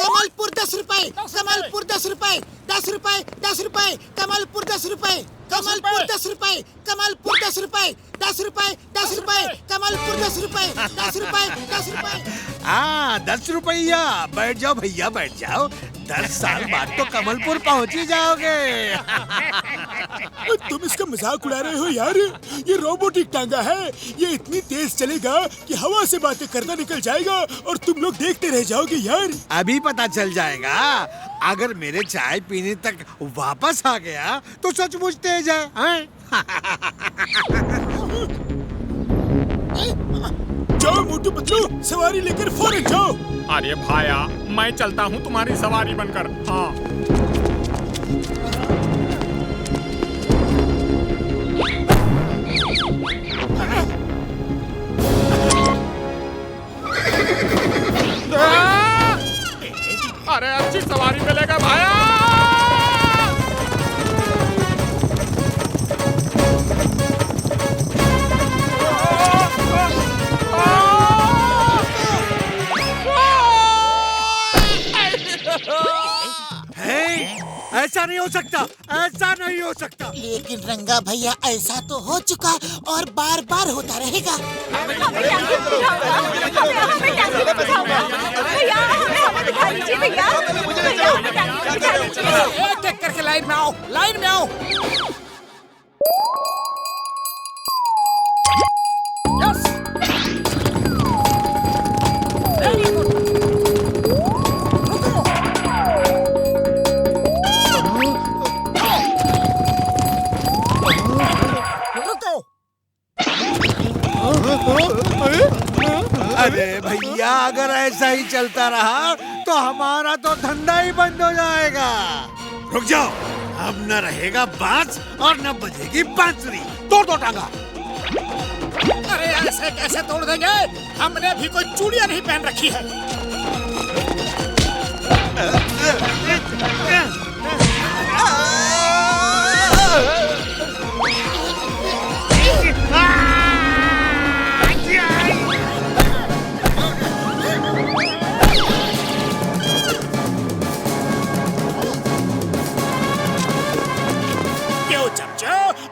कमलपुर 10 रुपए, कमलपुर 10 रुपए, 10 रुपए, 10 रुपए, कमलपुर 10 रुपए, कमलपुर 10 रुपए, कमलपुर 10 रुपए, 10 रुपए, 10 रुपए, कमलपुर 10 रुपए, 10 रुपए, 10 रुपए। हाँ, 10 रुपया। बैठ जाओ भैया, बैठ जाओ। 10 साल बाद तो कमलपुर पहुँच ही जाओगे। तुम इसका मजाक उड़ा रहे हो यार। ये रोबोटिक टांगा है, ये इतनी तेज चलेगा कि हवा से बातें करता निकल जाएगा और तुम लोग देखते रह जाओगे यार। अभी पता चल जाएगा। अगर मेरे चाय पीने तक वापस आ गया तो सचमुच तेज है। जाओ मोटू पतलू, सवारी लेकर फौरन जाओ। अरे भाया, मैं चलता हूँ तुम्हारी सवारी बनकर। हाँ। अरे अच्छी सवारी मिलेगा भाया। ऐसा नहीं हो सकता, ऐसा नहीं हो सकता। लेकिन रंगा भैया, ऐसा तो हो चुका और बार बार होता रहेगा। एक एक करके लाइन में आओ, लाइन में आओ। Yes, very good. अरे भैया, अगर ऐसा ही चलता रहा तो हमारा तो धंधा ही बंद हो जाएगा। रुक जाओ, अब न रहेगा बांस और न बजेगी बांसुरी। तोड़ दो टांगा। अरे ऐसे कैसे तोड़ देंगे? हमने भी कोई चूड़ियां नहीं पहन रखी है।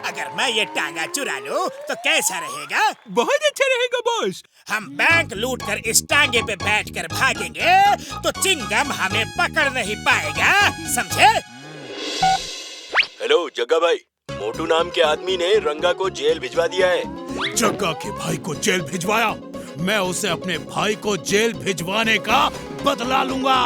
अगर मैं ये टांगा चुरा लूं तो कैसा रहेगा? बहुत अच्छा रहेगा बॉस। हम बैंक लूट कर इस टांगे पे बैठकर भागेंगे तो चिंगम हमें पकड़ नहीं पाएगा, समझे? हेलो जग्गा भाई, मोटू नाम के आदमी ने रंगा को जेल भिजवा दिया है। जग्गा के भाई को जेल भिजवाया? मैं उसे अपने भाई को जेल भिजवाने का बदला लूंगा।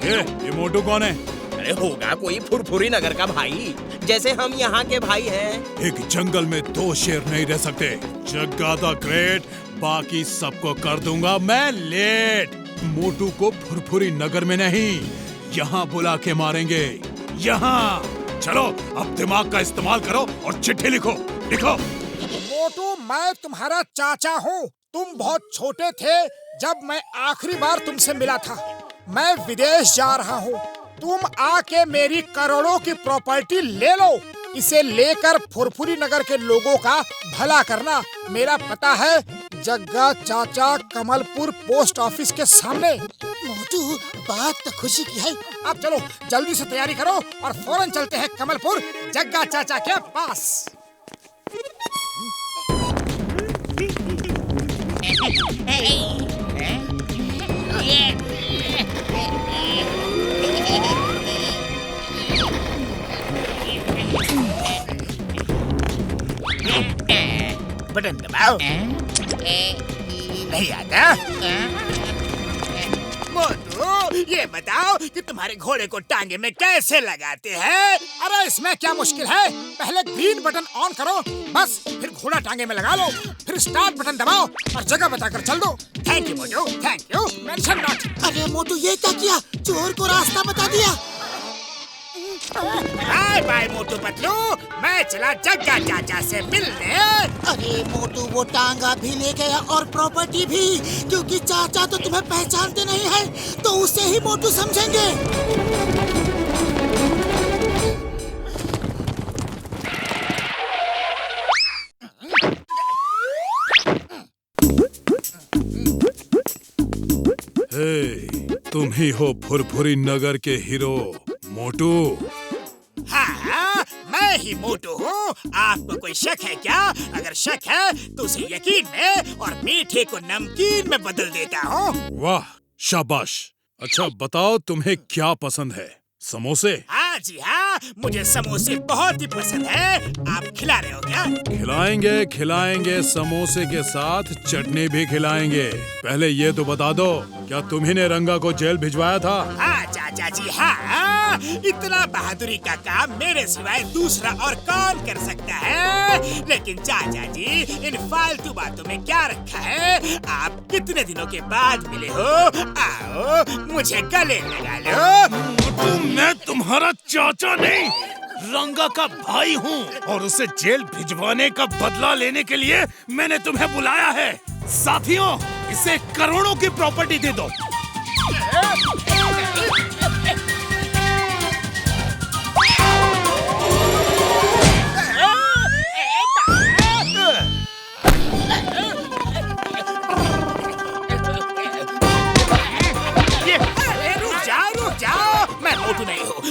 ये मोटू कौन है? अरे होगा कोई फुरफुरी नगर का भाई, जैसे हम यहाँ के भाई हैं। एक जंगल में 2 शेर नहीं रह सकते। जग्गा द ग्रेट, बाकी सबको कर दूंगा मैं लेट। मोटू को फुरफुरी नगर में नहीं, यहाँ बुला के मारेंगे। यहाँ चलो, अब दिमाग का इस्तेमाल करो और चिट्ठी लिखो। लिखो। मोटू, मैं तुम्हारा चाचा हूँ। तुम बहुत छोटे थे जब मैं आखिरी बार तुमसे मिला था। मैं विदेश जा रहा हूँ। तुम आके मेरी करोड़ों की प्रॉपर्टी ले लो इसे लेकर फुरफुरी नगर के लोगों का भला करना। मेरा पता है जग्गा चाचा, कमलपुर पोस्ट ऑफिस के सामने। मोटू, बात तो खुशी की है। अब चलो जल्दी से तैयारी करो और फौरन चलते हैं कमलपुर जग्गा चाचा के पास। बटन दबाओ। नहीं आता? मोटू, ये बताओ कि तुम्हारे घोड़े को टांगे में कैसे लगाते हैं? अरे इसमें क्या मुश्किल है? पहले ग्रीन बटन ऑन करो, बस फिर घोड़ा टांगे में लगा लो, फिर स्टार्ट बटन दबाओ और जगह बताकर चल दो। Thank you Motu, thank you. Mention not. अरे मोटू, ये क्या किया? चोर को रास्ता बता दिया। बाय बाय मोटू पतलू, मैं चला जग्गा चाचा से मिलने। अरे मोटू, वो टांगा भी ले गया और प्रॉपर्टी भी, क्योंकि चाचा तो तुम्हें पहचानते नहीं है, तो उसे ही मोटू समझेंगे। हे, तुम ही हो फुरफुरी नगर के हीरो मोटू। हाँ, मैं ही मोटू हूँ। आपको कोई शक है क्या? अगर शक है तो उसे यकीन में और मीठे को नमकीन में बदल देता हूँ। वाह, शाबाश। अच्छा बताओ, तुम्हें क्या पसंद है? समोसे? हाँ जी हाँ, मुझे समोसे बहुत ही पसंद है। आप खिला रहे हो क्या? खिलाएंगे खिलाएंगे, समोसे के साथ चटनी भी खिलाएंगे। पहले ये तो बता दो, क्या तुम्ही ने रंगा को जेल भिजवाया था? हाँ चाचा जी हाँ, इतना बहादुरी का काम मेरे सिवाय दूसरा और कौन कर सकता है? लेकिन चाचा जी, इन फालतू बातों में क्या रखा है? आप कितने दिनों के बाद मिले हो? आओ मुझे गले लगा लो। मैं तुम्हारा चाचा नहीं, रंगा का भाई हूँ और उसे जेल भिजवाने का बदला लेने के लिए मैंने तुम्हें बुलाया है। साथियों, इसे करोड़ों की प्रॉपर्टी दे दो।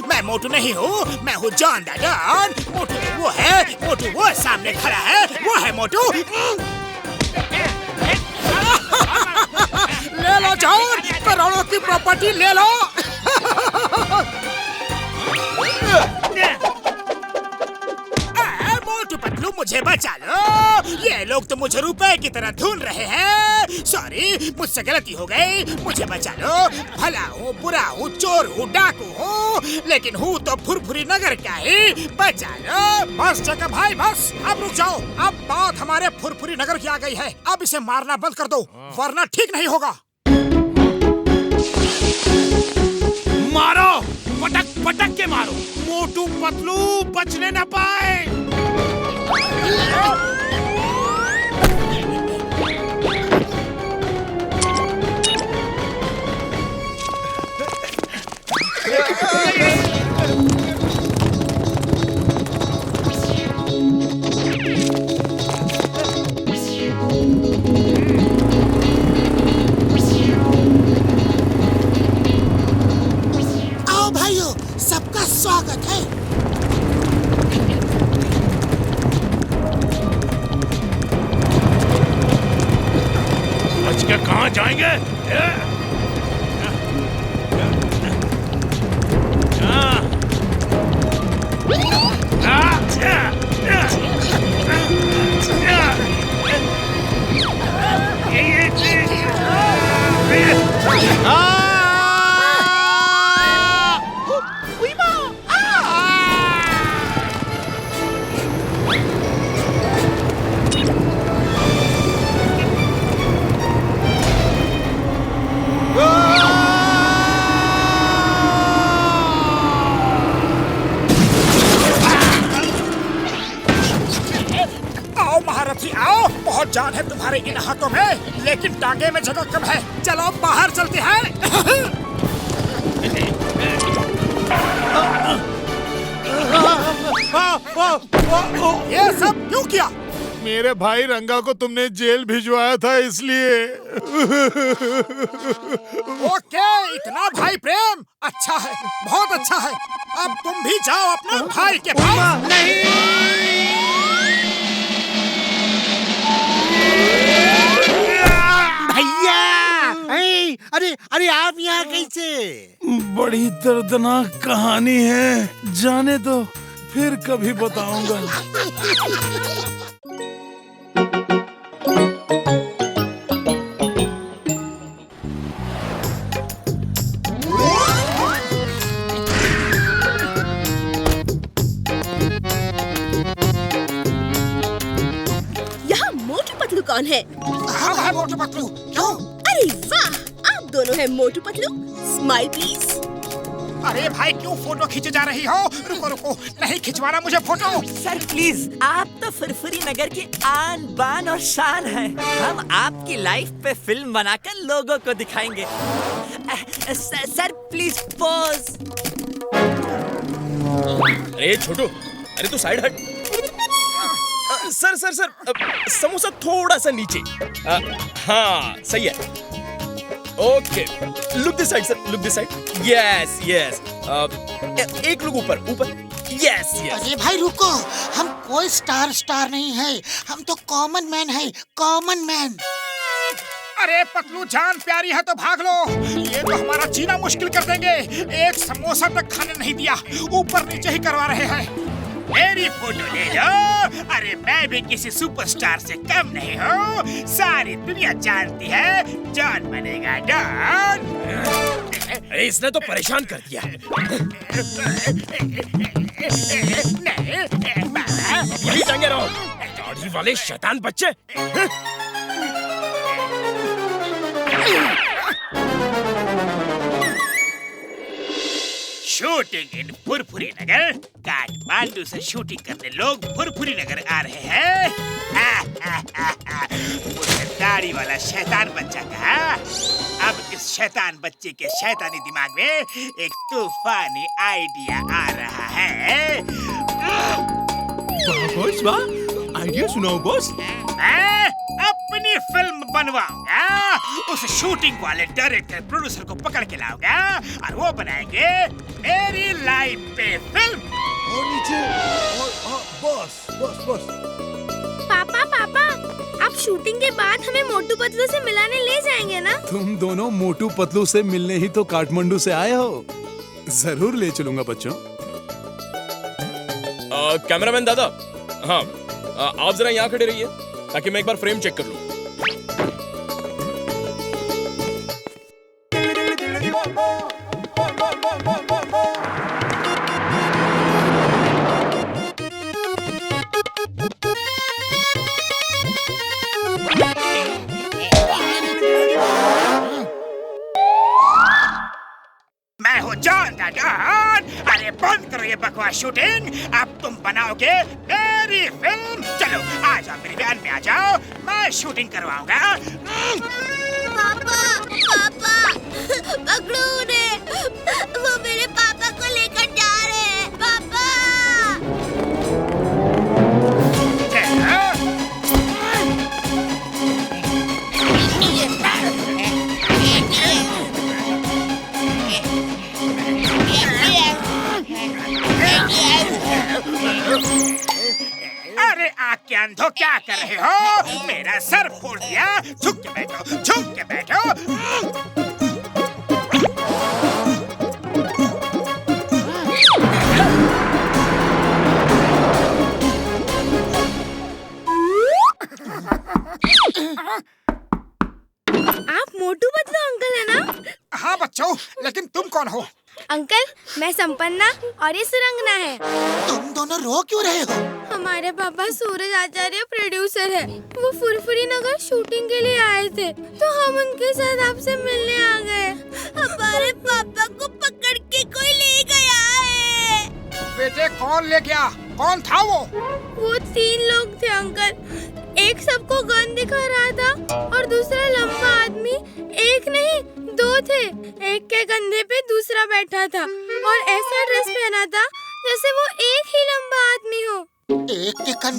मैं मोटू नहीं हूँ, मैं हूँ जॉन द डॉन। मोटू वो है, मोटू वो सामने खड़ा है, वो है मोटू। ले लो जॉन, करोड़ों की प्रॉपर्टी ले लो। मोटू पतलू, मुझे बचा लो। ये लोग तो मुझे रुपए की तरह ढूंढ रहे हैं। सॉरी, मुझसे गलती हो गई, मुझे बचा लो। भला हूँ, बुरा हूँ, चोर हूँ, डाकू हूँ, लेकिन हूँ तो फुरफुरी नगर का ही। बचा लो। बस जगह भाई, बस अब रुक जाओ। अब बात हमारे फुरफुरी नगर की आ गई है। अब इसे मारना बंद कर दो, वरना ठीक नहीं होगा। मारो, पटक पटक के मारो। मोटू पतलू बचने न पाए। आओ भाइयों, सबका स्वागत है। बच के कहाँ जाएंगे? आओ, बहुत जान है तुम्हारे इन हाथों में, लेकिन टांगे में जगह कम है। चलो बाहर चलते हैं। ये सब क्यों किया? मेरे भाई रंगा को तुमने जेल भिजवाया था इसलिए। ओके, इतना भाई प्रेम अच्छा है, बहुत अच्छा है। अब तुम भी जाओ अपने भाई के पास। भैया, अरे अरे आप यहाँ कैसे? बड़ी दर्दनाक कहानी है, जाने दो, फिर कभी बताऊंगा। यहाँ मोटू पतलू कौन है? हम हैं मोटू पतलू। क्यों? अरे वाह, आप दोनों हैं मोटू पतलू। Smile please. अरे भाई क्यों फोटो खींचे जा रही हो? रुको रुको, नहीं खिंचवाना मुझे फोटो। सर प्लीज, आप तो फुरफुरी नगर की आन बान और शान हैं। हम आपकी लाइफ पे फिल्म बनाकर लोगों को दिखाएंगे। Sir please pose. अरे छोटू, अरे तू साइड हट। सर सर सर, समोसा थोड़ा सा नीचे। हाँ सही है। Okay, look this side sir, look this side. Yes yes, एक लोग ऊपर ऊपर। Yes yes. अरे भाई रुको, हम कोई स्टार नहीं है, हम तो कॉमन मैन है, कॉमन मैन। अरे पतलू जान प्यारी है तो भाग लो, ये तो हमारा जीना मुश्किल कर देंगे। एक समोसा तक खाने नहीं दिया, ऊपर नीचे ही करवा रहे हैं। मेरी फोटो ले लो। अरे मैं भी किसी सुपरस्टार से कम नहीं हूँ। सारी दुनिया जानती है जॉन बनेगा डॉन। अरे इसने तो परेशान कर दिया। यही टंगे रहो, दाढ़ी वाले शैतान बच्चे। शूटिंग इन फुरफुरी नगर। काठमांडू से शूटिंग करने लोग फुरफुरी नगर आ रहे हैं। मुझे दाढ़ी वाला शैतान बच्चा कहा। अब इस शैतान बच्चे के शैतानी दिमाग में एक तूफानी आइडिया आ रहा है। बॉस वाह, आइडिया सुनाओ बॉस। मैं अपनी फिल्म बनवाऊंगा, उस शूटिंग वाले डायरेक्टर प्रोड्यूसर को पकड़ के लाऊंगा और वो बनाएंगे मेरी लाइफ पे फिल्म। और नीचे बॉस बॉस बॉस। पापा पापा, आप शूटिंग के बाद हमें मोटू पतलू से मिलाने ले जाएंगे ना? तुम दोनों मोटू पतलू से मिलने ही तो काठमांडू से आए हो। जरूर ले चलूंगा बच्चों। कैमरामैन दादा, हाँ आप जरा यहाँ खड़े रहिए ताकि मैं एक बार फ्रेम चेक कर लूं। मैं हूँ जॉन द डॉन। अरे बंद करो ये बकवास शूटिंग, अब तुम बनाओगे मेरी फिल्म। चलो आ जाओ, मेरी वैन में आ जाओ, मैं शूटिंग करवाऊंगा। पापा पापा, पकड़ो उन्हें, वो मेरे पापा को लेकर जा रहे हैं। पापा अरे आँख के अंधो क्या कर रहे हो? मेरा सर फोड़ दिया। झुक के बैठो, झुक के बैठो। आप मोटू पतलू अंकल है ना? हाँ बच्चों, लेकिन तुम कौन हो? अंकल, मैं संपन्ना और ये सुरंगना है। तुम दोनों रो क्यों रहे हो? हमारे पापा सूरज आचार्य प्रोड्यूसर है, वो फुरफुरी नगर शूटिंग के लिए आए थे, तो हम उनके साथ आपसे मिलने आ गए। हमारे पापा को पकड़ के कोई ले गया है। बेटे कौन ले गया? कौन था वो? वो 3 लोग थे अंकल। एक सबको गन दिखा रहा था और दूसरा लंबा आदमी। एक नहीं 2 थे, एक के कंधे पे दूसरा बैठा था और ऐसा ड्रेस पहना था जैसे वो एक ही लंबा आदमी हो।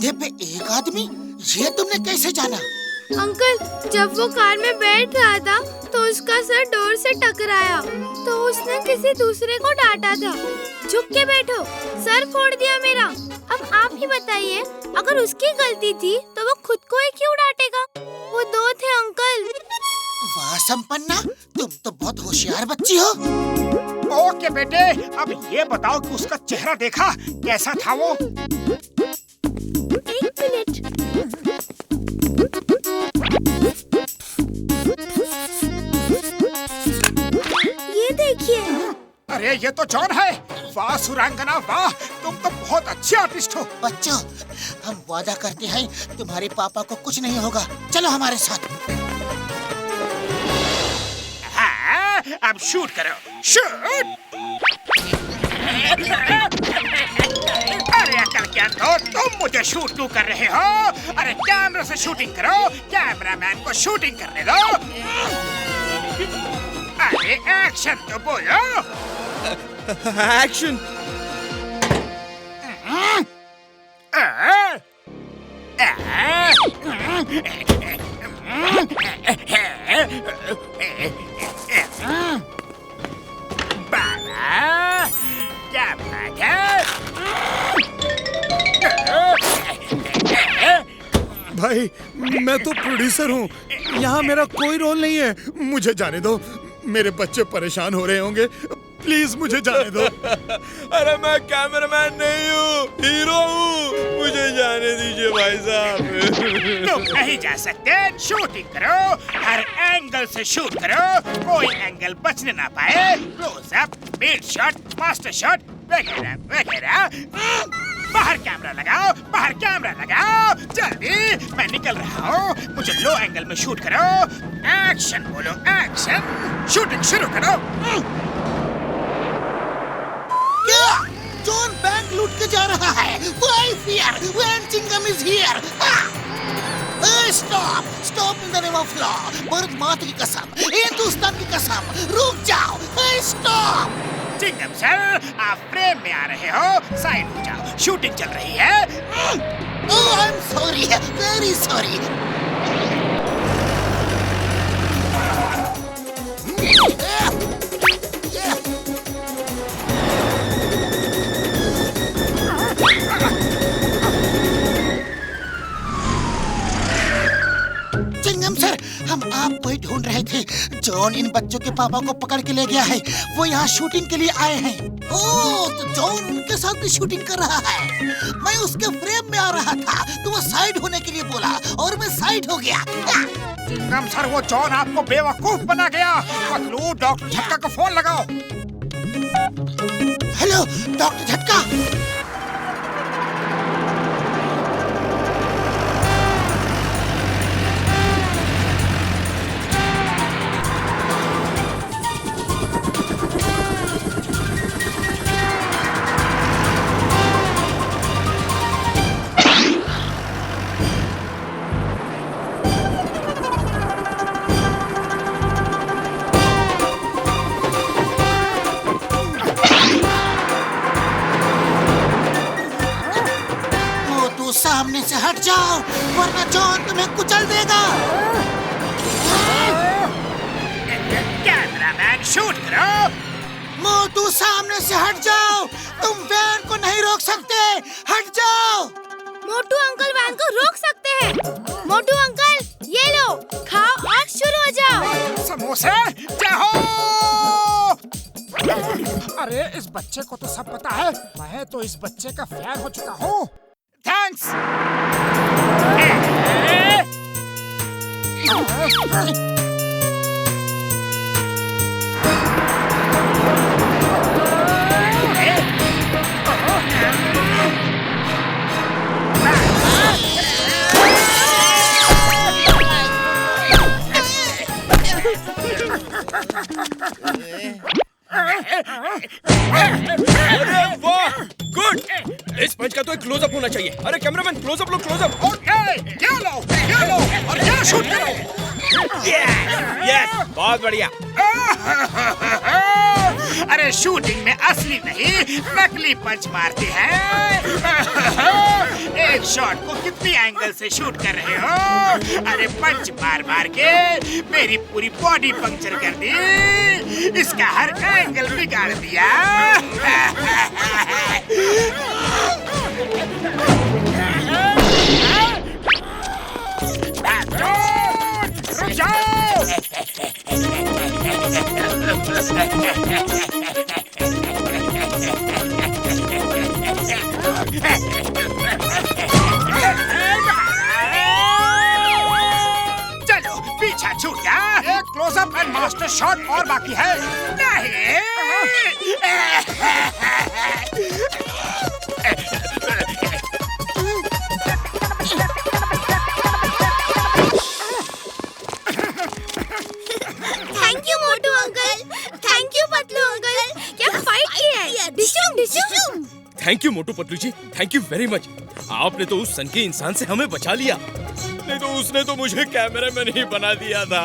कंधे पे एक आदमी, ये तुमने कैसे जाना? अंकल, जब वो कार में बैठ रहा था तो उसका सर डोर से टकराया, तो उसने किसी दूसरे को डांटा था। झुक के बैठो, सर फोड़ दिया मेरा। अब आप ही बताइए, अगर उसकी गलती थी तो वो खुद को ही क्यों डांटेगा? वो दो थे अंकल। वाह संपन्ना, तुम तो बहुत होशियार बच्ची हो। ओके बेटे, अब ये बताओ कि उसका चेहरा देखा कैसा था वो? एक मिनट। ये देखिए। अरे ये तो जॉन है। वाह सुरांगना वाह, तुम तो बहुत अच्छे आर्टिस्ट हो। बच्चों, हम वादा करते हैं तुम्हारे पापा को कुछ नहीं होगा। चलो हमारे साथ। हाँ, अब शूट करो, शूट। अरे अकल क्या तो तुम मुझे शूट क्यों कर रहे हो? अरे कैमरा से शूटिंग करो, कैमरामैन को शूटिंग करने दो। अरे एक्शन तो बोलो। एक्शन। बाबा, क्या बात है? भाई, मैं तो प्रोड्यूसर हूँ, यहाँ मेरा कोई रोल नहीं है। मुझे जाने दो, मेरे बच्चे परेशान हो रहे होंगे। प्लीज मुझे जाने दो। अरे मैं कैमरामैन नहीं हूँ, हीरो हूँ, मुझे जाने दीजिए भाई साहब। तुम नहीं जा सकते, शूटिंग करो, हर एंगल से शूट करो, कोई एंगल बचने ना पाए। Close up, beat shot, master shot वगैरह वगैरह। बाहर कैमरा लगाओ, बाहर कैमरा लगाओ, जल्दी, मैं निकल रहा हूँ। मुझे लो एंगल में शूट करो। एक्शन बोलो, एक्शन। शूटिंग शुरू करो। क्या? जॉन बैंक लूट के जा रहा है। Why fear when Chingam is here? Stop! Stop in the name of law. Bharat माता की कसम, हिंदुस्तान की कसम, रुक जाओ। Stop! चिंगम सर, आप फ्रेम में आ रहे हो, साइड हो जाओ, शूटिंग चल रही है। Oh, I'm sorry, very sorry. Chingam sir, हम आपको ही ढूंढ रहे थे। जॉन इन बच्चों के पापा को पकड़ के ले गया है। वो यहाँ शूटिंग के लिए आए हैं। ओह, तो जॉन उनके साथ भी शूटिंग कर रहा है। मैं उसके फ्रेम में आ रहा था तो वो साइड होने के लिए बोला और मैं साइड हो गया। चिंगम सर, वो जॉन आपको बेवकूफ बना गया। पतलू, डॉक्टर झटका को फोन लगाओ। हेलो डॉक्टर झटका। सामने से हट जाओ, वरना जॉन तुम्हें कुचल देगा। कैमरामैन शूट करो। मोटू, सामने से हट जाओ, तुम वैन को नहीं रोक सकते। हट जाओ। मोटू अंकल वैन को रोक सकते हैं। मोटू अंकल, ये लो, खाओ और शुरू हो जाओ। समोसे, जाओ। अरे इस बच्चे को तो सब पता है, मैं तो इस बच्चे का फैन हो चुका हूँ। थैंक्स। अरे वाह, गुड। इस पंच का तो एक क्लोजअप होना चाहिए। अरे कैमरामैन, क्लोजअप लो, क्लोजअप। ओके, ये लो और ये शूट करो। यस, बहुत बढ़िया। अरे ये शूटिंग में असली नहीं नकली पंच मारते हैं। एक शॉट को कितनी एंगल से शूट कर रहे हो? अरे पंच मार मार के मेरी पूरी बॉडी पंक्चर कर दी, इसका हर एंगल बिगाड़ दिया। रुक जाओ! चलो पीछा छूट गया। एक क्लोजअप एंड मास्टर शॉट और बाकी है। नहीं thank you Motu uncle, thank you Patlu uncle, क्या फाइट किया है। डिशुम डिशुम। Thank you Motu Patlu ji, thank you very much. आपने तो उस सनकी इंसान से हमें बचा लिया, नहीं तो उसने तो मुझे कैमरामैन ही बना दिया था।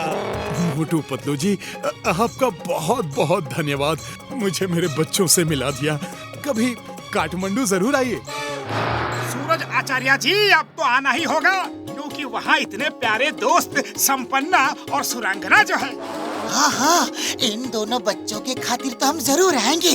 मोटू पतलू जी, आपका बहुत बहुत धन्यवाद, मुझे मेरे बच्चों से मिला दिया। कभी काठमांडू जरूर आइए। सूरज आचार्य जी, अब तो आना ही होगा क्योंकि वहाँ इतने प्यारे दोस्त संपन्ना और सुरांगना जो है। हाँ हाँ, इन दोनों बच्चों के खातिर तो हम जरूर आएंगे।